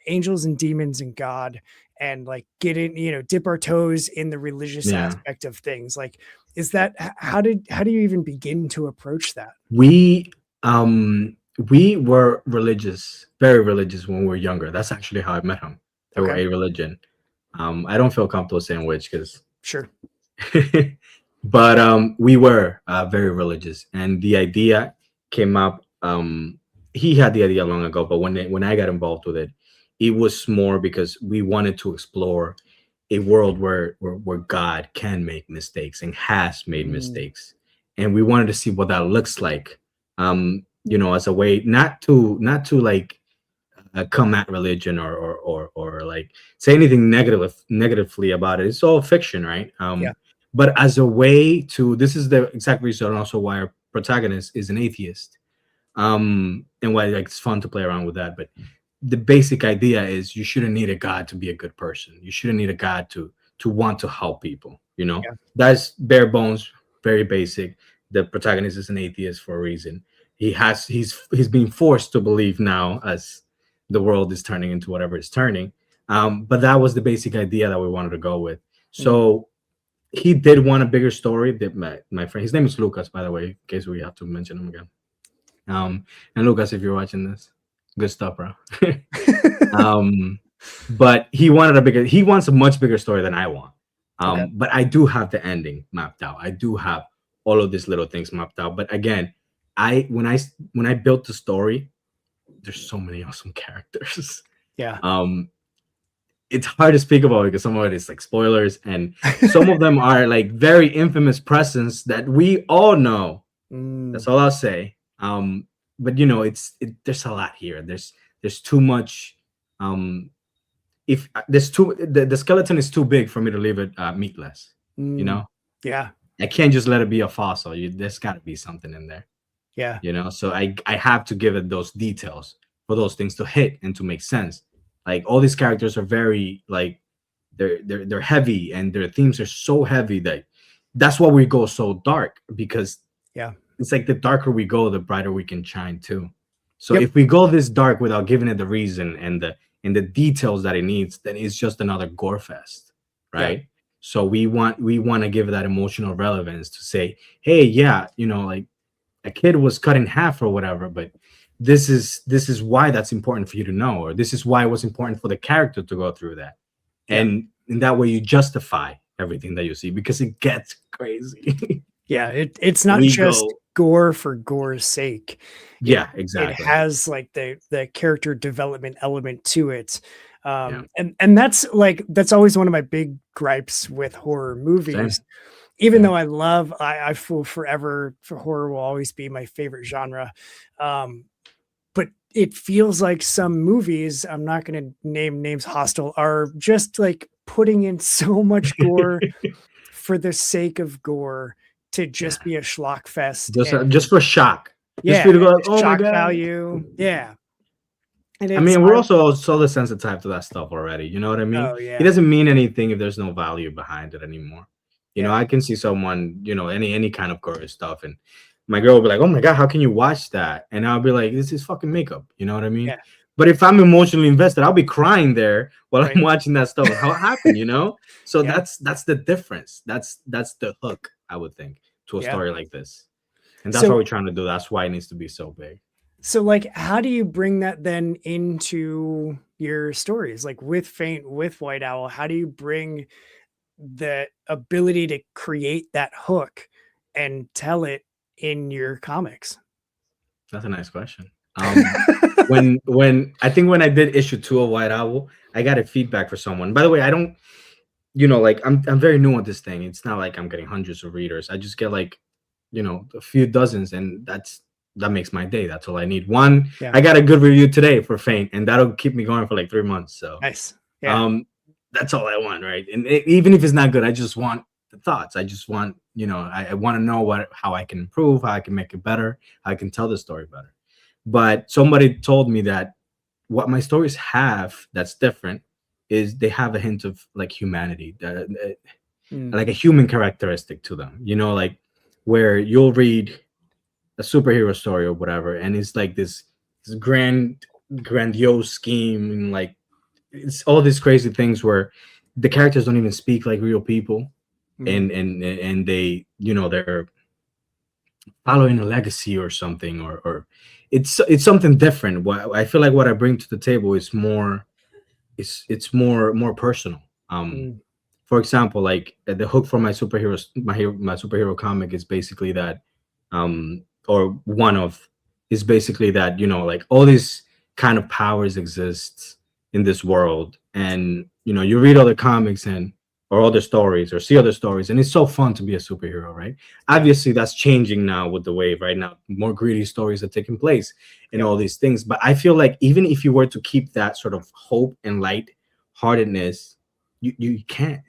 angels and demons and God, and like get in, dip our toes in the religious aspect of things? Like, is that how do you even begin to approach that? We were religious, very religious when we were younger. That's actually how I met him. Through a religion. I don't feel comfortable saying which, because sure. But we were very religious, and the idea came up. He had the idea long ago, but when I got involved with it, it was more because we wanted to explore a world where God can make mistakes and has made mistakes, and we wanted to see what that looks like. As a way not to like come at religion or like say anything negatively about it. It's all fiction, right? But as a way to, this is the exact reason also why our protagonist is an atheist, and why like it's fun to play around with that. But the basic idea is you shouldn't need a God to be a good person. You shouldn't need a God to want to help people. That's bare bones, very basic. The protagonist is an atheist for a reason. He's being forced to believe now, as the world is turning into whatever it's turning. But that was the basic idea that we wanted to go with. So he did want a bigger story. That my friend, his name is Lucas, by the way, in case we have to mention him again. And Lucas, if you're watching this, good stuff, bro. But he wants a much bigger story than I want. But I do have the ending mapped out. I do have all of these little things mapped out. But again, when I built the story, there's so many awesome characters. It's hard to speak about because some of it is like spoilers, and some of them are like very infamous presence that we all know Mm, That's all I'll say. But you know, there's a lot here. There's too much. If there's the skeleton is too big for me to leave it meatless. You mm, know, yeah, I can't just let it be a fossil. There's got to be something in there. yeah, You know, so I have to give it those details for those things to hit and to make sense. Like all these characters are very like they're heavy, and their themes are so heavy that that's why we go so dark, because yeah. it's like the darker we go, the brighter we can shine too. So Yep. if we go this dark without giving it the reason and the details that it needs, then it's just another gore fest, Yeah. right? So we want to give it that emotional relevance to say, hey, yeah, you know, like a kid was cut in half or whatever, but this is why that's important for you to know, or this is why it was important for the character to go through that. Yeah. And in that way you justify everything that you see, because it gets crazy. Yeah. It's not We just go, gore for gore's sake. It yeah, it exactly. has like the character development element to it. Yeah, And that's always one of my big gripes with horror movies. same. Even Yeah. though I will forever for horror will always be my favorite genre. Um, but it feels like some movies, I'm not going to name names, Hostile, are just like putting in so much gore for the sake of gore to Yeah, just be a schlock fest. just And just for shock, just for yeah, you to go and like, the oh my shock god. value. Yeah. And I it's mean, we're also so desensitized to that stuff already. You know what I mean? oh It yeah. doesn't mean anything if there's no value behind it anymore. You know, Yeah. I can see someone, you know, any kind of gore stuff, and my girl will be like, "Oh my god, how can you watch that?" And I'll be like, "This is fucking makeup." You know what I mean? Yeah. But if I'm emotionally invested, I'll be crying there while Right. I'm watching that stuff. How it happened, you know? So Yeah. that's the difference. That's the hook, I would think, to a Yeah. story like this, and that's what So we're trying to do. That's why it needs to be so big. So, like, how do you bring that then into your stories? Like with Faint, with White Owl, how do you bring the ability to create that hook and tell it in your comics? That's a nice question. When I think when I did issue 2 of White Owl, I got a feedback for someone. By the way, I don't, you know, like I'm very new at this thing. It's not like I'm getting hundreds of readers. I just get like, you know, a few dozens, and that makes my day. That's all I need. One, Yeah. I got a good review today for Faint, and that'll keep me going for like 3 months. So Nice. Yeah. um, that's all I want, right? And even if it's not good, I just want the thoughts. I just want, you know, I want to know how I can improve, how I can make it better, how I can tell the story better. But somebody told me that what my stories have that's different is they have a hint of like humanity, Mm, like a human characteristic to them. You know, like where you'll read a superhero story or whatever, and it's like this grandiose scheme, and like it's all these crazy things where the characters don't even speak like real people, mm, and they, you know, they're following a legacy or something, or it's something different. What I feel like what I bring to the table is more, it's more personal. mm, For example, like the hook for my superheroes, my superhero comic is basically that, or one of, is basically that, you know, like all these kind of powers exist in this world, and you know, you read other comics and or other stories or see other stories, and it's so fun to be a superhero, right? yeah. Obviously, that's changing now with the wave right now. More greedy stories are taking place and Yep. all these things. But I feel like even if you were to keep that sort of hope and light heartedness, you can't.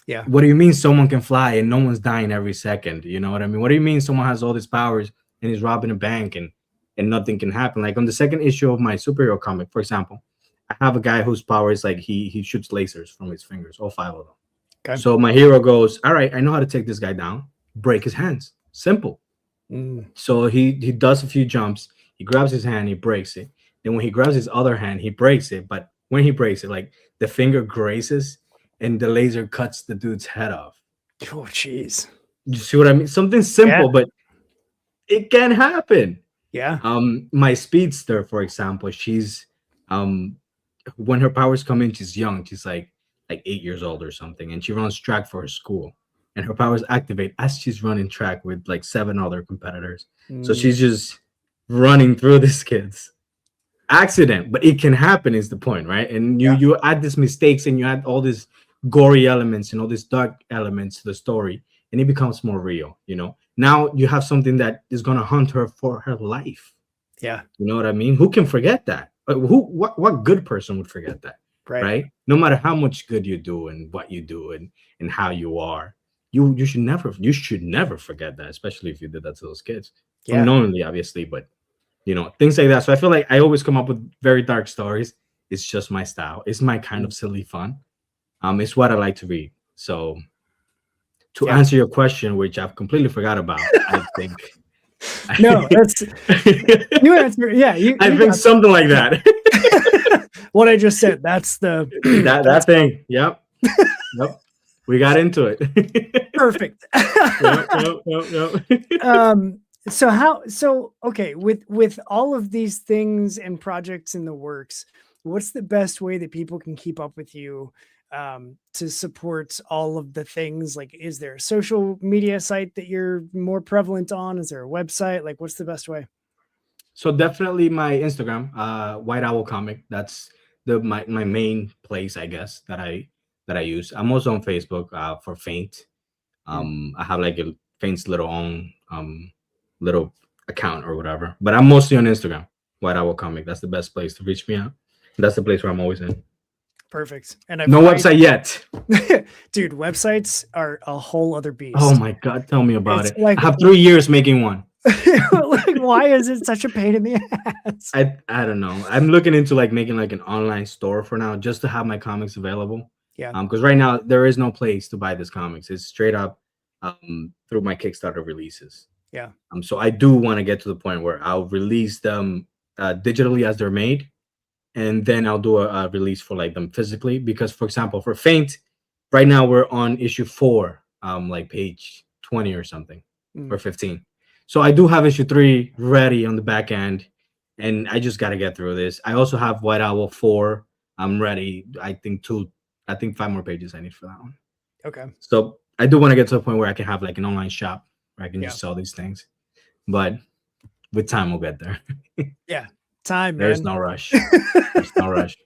Yeah. What do you mean someone can fly and no one's dying every second? You know what I mean? What do you mean someone has all these powers and is robbing a bank and nothing can happen? Like on the second issue of my superhero comic, for example, I have a guy whose power is like he shoots lasers from his fingers, all 5 of them. Okay. So my hero goes, all right, I know how to take this guy down, break his hands. Simple. Mm, So he does a few jumps, he grabs his hand, he breaks it. Then when he grabs his other hand, he breaks it. But when he breaks it, like the finger grazes and the laser cuts the dude's head off. oh, jeez. You see what I mean? Something Yeah. simple, but it can happen. Yeah. My speedster, for example, she's um when her powers come in, she's young. She's like 8 years old or something, and she runs track for her school. And her powers activate as she's running track with like 7 other competitors. So Mm, she's just running through these kids. Accident, but it can happen is the point, right? And you yeah. you add these mistakes and you add all these gory elements and all these dark elements to the story, and it becomes more real, you know. now you have something that is going to haunt her for her life. Yeah. You know what I mean? Who can forget that? What good person would forget that? Right. Right? No matter how much good you do and what you do and how you are, you should never forget that, especially if you did that to those kids. Yeah. Unknowingly, obviously, but things like that. So I feel like I always come up with very dark stories. It's just my style. It's my kind of silly fun. It's what I like to read. So to answer your question, which I've completely forgot about, I think no, that's you answer. Yeah, I think something like that. What I just said. That's the that thing. Yep. Yep. We got into it. Perfect. Yep. So okay, with all of these things and projects in the works, what's the best way that people can keep up with you to support all of the things? Like, is there a social media site that you're more prevalent on? Is there a website? Like, what's the best way? So definitely my Instagram, White Owl Comic. That's my main place, I guess, that I use. I'm also on Facebook for Faint. I have like a Faint's little own little account or whatever, but I'm mostly on Instagram, White Owl Comic. That's the best place to reach me out. That's the place where I'm always in. Perfect. And no website yet. Dude, websites are a whole other beast. Oh my God, tell me about it. Like, I have 3 years making one. Like, why is it such a pain in the ass? I don't know. I'm looking into like making like an online store for now, just to have my comics available. Yeah. Because right now there is no place to buy this comics. It's straight up through my Kickstarter releases. Yeah. So I do want to get to the point where I'll release them digitally as they're made, and then I'll do a release for like them physically. Because, for example, for Faint, right now we're on issue 4, like page 20 or something, or 15. So I do have issue 3 ready on the back end, and I just got to get through this. I also have White Owl 4. I'm ready. I think 5 more pages I need for that one. Okay. So I do want to get to a point where I can have like an online shop where I can just sell these things. But with time, we'll get there. Yeah. Time, man. There's no rush. There's no rush.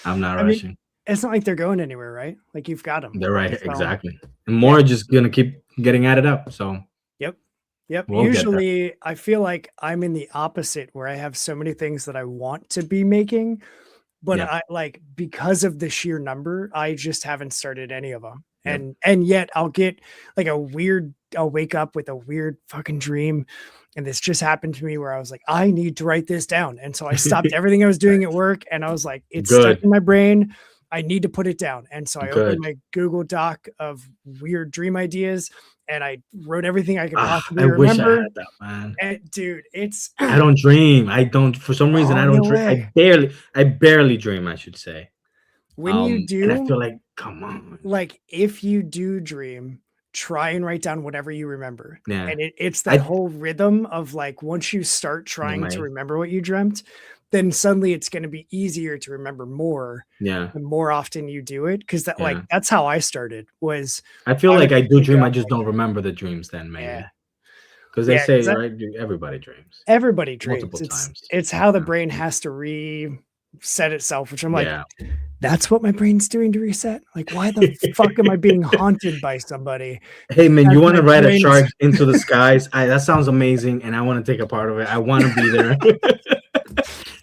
I'm not rushing. It's not like they're going anywhere, right? Like, you've got them. They're right. Exactly. And more just going to keep getting added up. So Yep. We'll usually I feel like I'm in the opposite, where I have so many things that I want to be making, but I like, because of the sheer number, I just haven't started any of them. And yet I'll get like I'll wake up with a weird fucking dream. And this just happened to me where I was like, I need to write this down. And so I stopped everything I was doing at work, and I was like, it's stuck in my brain. I need to put it down. And so I opened my Google Doc of weird dream ideas, and I wrote everything I could possibly remember. Wish I had that, man. And dude, I don't dream. I don't, for some reason, I don't dream. I barely dream, I should say. When you do, and I feel like, come on. Like, if you do dream, try and write down whatever you remember. Yeah. And it's that whole rhythm of like, once you start trying to remember what you dreamt, then suddenly it's going to be easier to remember more. Yeah. The more often you do it. Cause that's how I started. Was I feel like I do dream. I just don't remember the dreams then, maybe. Yeah. Because they say, right, everybody dreams. Everybody dreams. Multiple times. It's how the brain has to reset itself, which I'm like, that's what my brain's doing to reset. Like, why the fuck am I being haunted by somebody? Hey man, you want to ride a shark into the skies? That sounds amazing, and I want to take a part of it. I want to be there.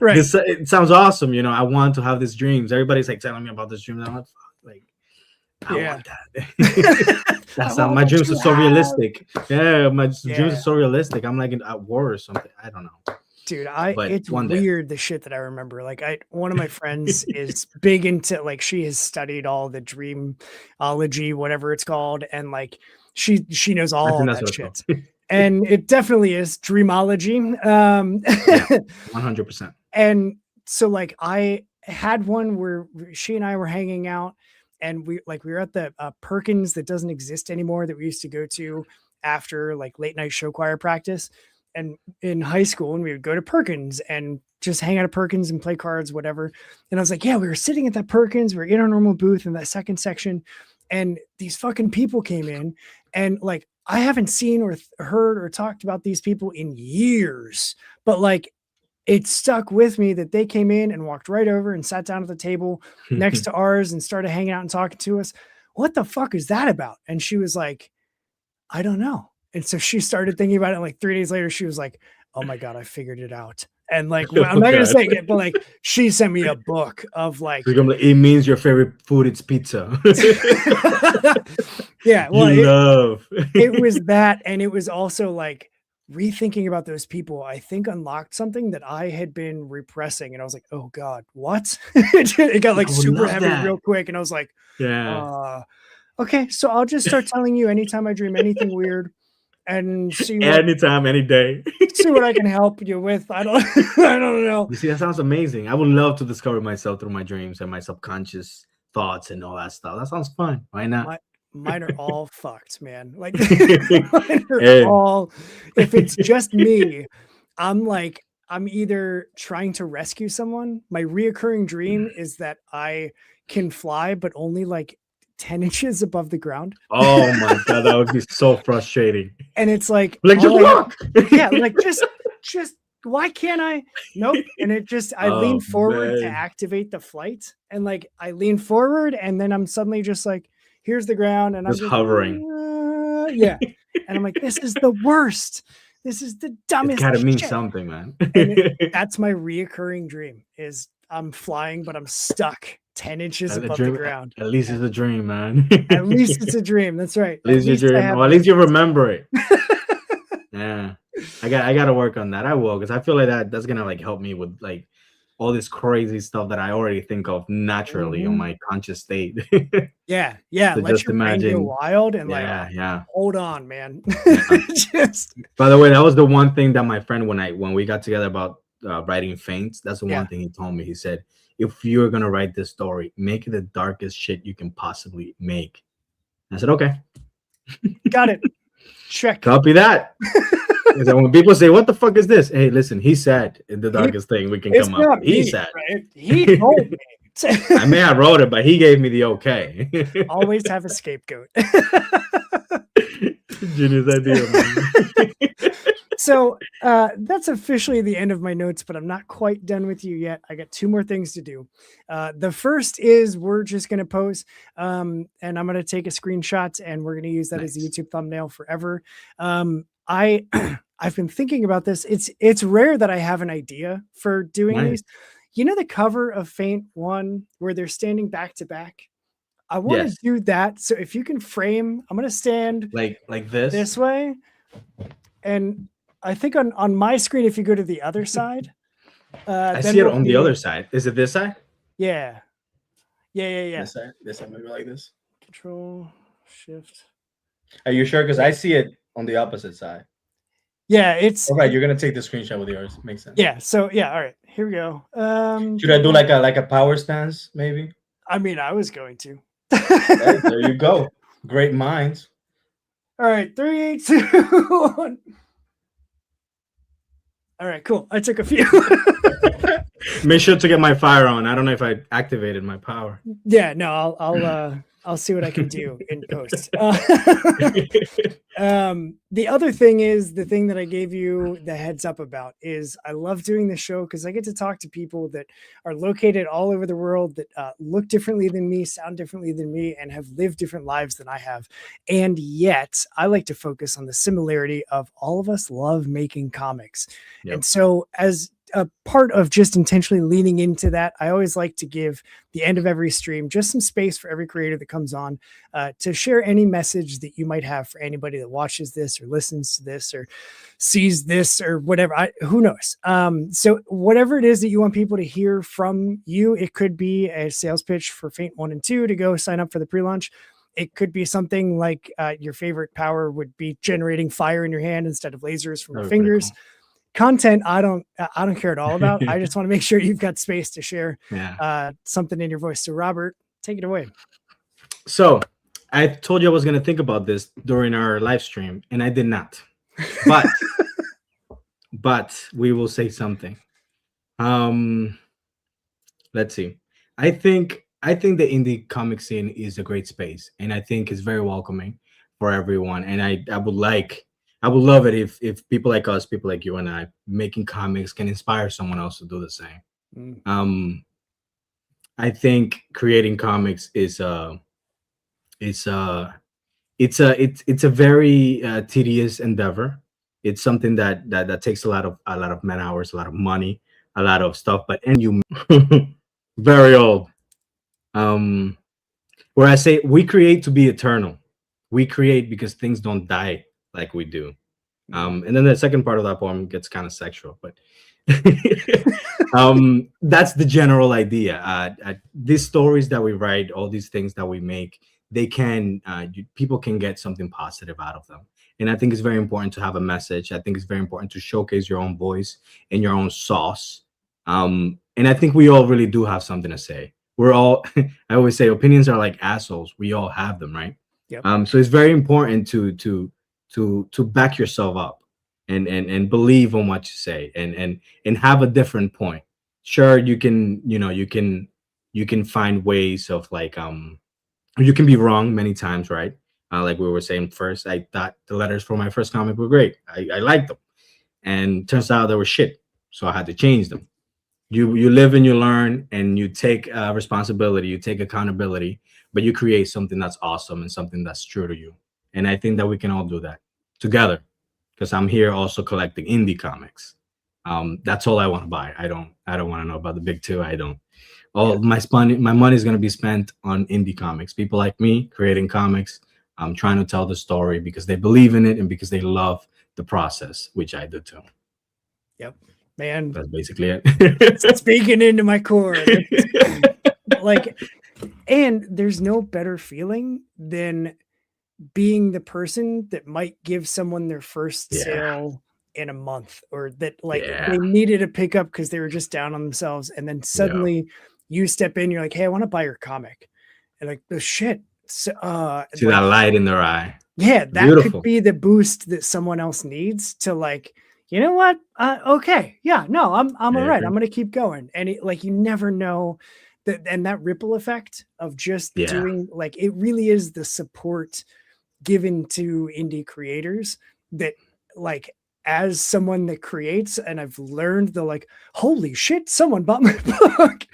Right. It sounds awesome. I want to have these dreams. Everybody's like telling me about this dream. And I'm like, I want that. That's not, my dreams are so realistic. Yeah, my dreams are so realistic. I'm like at war or something. I don't know. Dude, it's weird the shit that I remember. Like, one of my friends is big into, like, she has studied all the dreamology, whatever it's called, and like she knows all that shit. And it definitely is dreamology. 100%. And so like I had one where she and I were hanging out, and we were at the Perkins that doesn't exist anymore, that we used to go to after like late night show choir practice. And in high school, and we would go to Perkins and just hang out at Perkins and play cards, whatever. And I was like, yeah, we were sitting at that Perkins. We were in our normal booth in that second section. And these fucking people came in, and like, I haven't seen or heard or talked about these people in years, but like, it stuck with me that they came in and walked right over and sat down at the table next to ours and started hanging out and talking to us. What the fuck is that about? And she was like, I don't know. And so she started thinking about it. Like 3 days later, she was like, "Oh my God, I figured it out." And like, I'm not gonna say it, but like, she sent me a book of like, it means your favorite food is pizza. yeah, well, you love. it was that, and it was also like rethinking about those people, I think unlocked something that I had been repressing. And I was like, oh God, what? It got like I would super love heavy that. real quick. And I was like, Yeah. Okay, so I'll just start telling you anytime I dream anything weird and see Anytime, any day. what I can help you with. I don't I don't know. You see, that sounds amazing. I would love to discover myself through my dreams and my subconscious thoughts and all that stuff. That sounds fun. Why not? Mine are all fucked, man. Like Hey. if it's just me, I'm either trying to rescue someone. My reoccurring dream is that I can fly, but only like 10 inches above the ground. Oh my God, that would be so frustrating. And it's like just walk. Yeah, like just why can't I? Nope. And it just I lean forward to activate the flight, and like I lean forward, and then I'm suddenly just like, here's the ground, and I'm just hovering. Yeah. And I'm like, this is the worst. This is the dumbest. It's gotta mean shit. something, man. That's my reoccurring dream is I'm flying, but I'm stuck 10 inches above the ground. At least it's a dream, man. At least it's a dream. That's right. At least you dream. Or at least you remember it. Yeah. I gotta work on that. I will, because I feel like that's gonna like help me with like all this crazy stuff that I already think of naturally on my conscious state. Yeah. So Let your brain go wild and hold on, man. By the way, that was the one thing that my friend, when we got together about writing feints, that's the one thing he told me. He said, if you're gonna write this story, make it the darkest shit you can possibly make. I said, okay. Got it. Check. Copy that. When people say, what the fuck is this? Hey, listen, he said the darkest thing we can come up with. He said. Right? He told me. I may have wrote it, but he gave me the okay. Always have a scapegoat. Genius idea, man. So that's officially the end of my notes, but I'm not quite done with you yet. I got 2 more things to do. The first is we're just going to pose and I'm going to take a screenshot and we're going to use that as a YouTube thumbnail forever. I've been thinking about this. It's rare that I have an idea for doing these. You know, the cover of Feint 1 where they're standing back to back. I want to do that. So if you can frame, I'm going to stand like this way. And I think on my screen, if you go to the other side, I see it on the other side. Is it this side? Yeah. This side, maybe like this. Control Shift. Are you sure? Because I see it on the opposite side. Yeah, it's all right. You're gonna take the screenshot with yours. Makes sense. Yeah. So yeah. All right. Here we go. Should I do like a power stance? Maybe. I mean, I was going to. Right, there you go. Great minds. All right. 3, 2, 1. All right. Cool. I took a few. Make sure to get my fire on. I don't know if I activated my power. Yeah. No. I'll see what I can do in post. The other thing is the thing that I gave you the heads up about is I love doing the show because I get to talk to people that are located all over the world that look differently than me, sound differently than me, and have lived different lives than I have. And yet I like to focus on the similarity of all of us love making comics. Yep. And so as a part of just intentionally leaning into that, I always like to give the end of every stream just some space for every creator that comes on to share any message that you might have for anybody that watches this or listens to this or sees this or whatever. Who knows? So whatever it is that you want people to hear from you, it could be a sales pitch for Feint 1 and 2 to go sign up for the pre-launch. It could be something like your favorite power would be generating fire in your hand instead of lasers from your fingers. Cool. Content I don't care at all about. I just want to make sure you've got space to share something in your voice. So Robert, take it away. So I told you I was going to think about this during our live stream, and I did not. But we will say something. Let's see. I think the indie comic scene is a great space, and I think it's very welcoming for everyone. And I would love it if people like us, people like you and I, making comics can inspire someone else to do the same. I think creating comics is it's a very tedious endeavor. It's something that takes a lot of man hours, a lot of money, a lot of stuff. But and you very old. Um, where I say we create to be eternal. We create because things don't die like we do. And then the second part of that poem gets kind of sexual, but that's the general idea. These stories that we write, all these things that we make, they can people can get something positive out of them. And I think it's very important to have a message. I think it's very important to showcase your own voice and your own sauce. And I think we all really do have something to say. We're all I always say opinions are like assholes. We all have them, right? Yep. So it's very important to back yourself up and believe on what you say and have a different point. Sure, you can, you can find ways of like you can be wrong many times, right? Like we were saying first, I thought the letters for my first comic were great. I liked them, and turns out they were shit, so I had to change them. You live and you learn, and you take responsibility, you take accountability, but you create something that's awesome and something that's true to you. And I think that we can all do that together, because I'm here also collecting indie comics. That's all I want to buy. I don't want to know about the big two. I don't. All my money is going to be spent on indie comics. People like me creating comics. I'm trying to tell the story because they believe in it and because they love the process, which I do too. Yep, man. That's basically it. Speaking into my core, like, and there's no better feeling than being the person that might give someone their first sale in a month, or that they needed a pickup because they were just down on themselves, and then suddenly you step in, you're like, hey, I want to buy your comic, and like, the shit. So, see that light in their eye. Yeah, that could be the boost that someone else needs to, like, you know what? Okay, yeah, no, I'm all right. I'm gonna keep going, and you never know that, and that ripple effect of just doing, like, it really is the support given to indie creators that, like, as someone that creates, and I've learned the, like, holy shit, someone bought my book.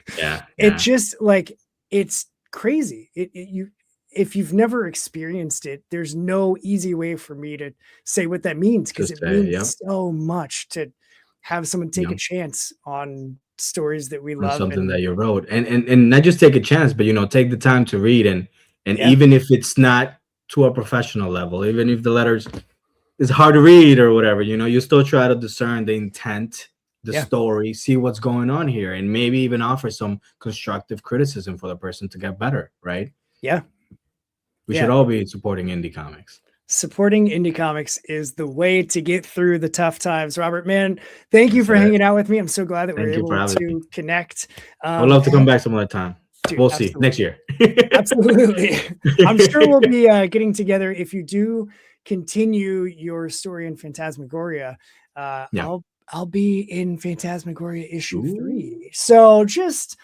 It just, like, it's crazy. If you've never experienced it, there's no easy way for me to say what that means, because it means so much to have someone take a chance on stories that we love, something that you wrote, and not just take a chance, but take the time to read, and even if it's not to a professional level, even if the letters is hard to read or whatever, you still try to discern the intent, the story, see what's going on here, and maybe even offer some constructive criticism for the person to get better, right? We should all be supporting indie comics. Supporting indie comics is the way to get through the tough times. Robert, man, thank you for hanging out with me. I'm so glad that we're able to connect. I would love to come back some other time. Dude, we'll see next year. Absolutely. I'm sure we'll be getting together. If you do continue your story in Phantasmagoria, I'll be in Phantasmagoria issue 3. So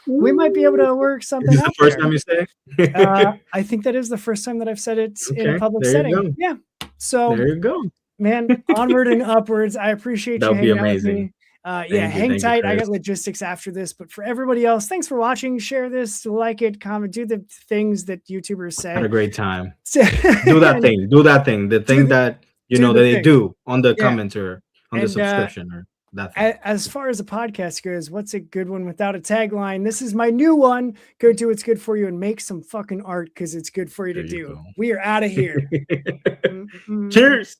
we might be able to work something out. Is this the first time you say it? I think that is the first time that I've said it in a public setting. Yeah. So there you go. Man, onward and upwards. I appreciate you hanging out with me. Hang tight. I got logistics after this, but for everybody else, thanks for watching. Share this, like it, comment, do the things that YouTubers say. Had a great time. Do that thing. The thing that they do on the comments or on the subscription or that thing. As far as a podcast goes, what's a good one without a tagline? This is my new one. Go do what's good for you and make some fucking art because it's good for you to do. We are out of here. Cheers.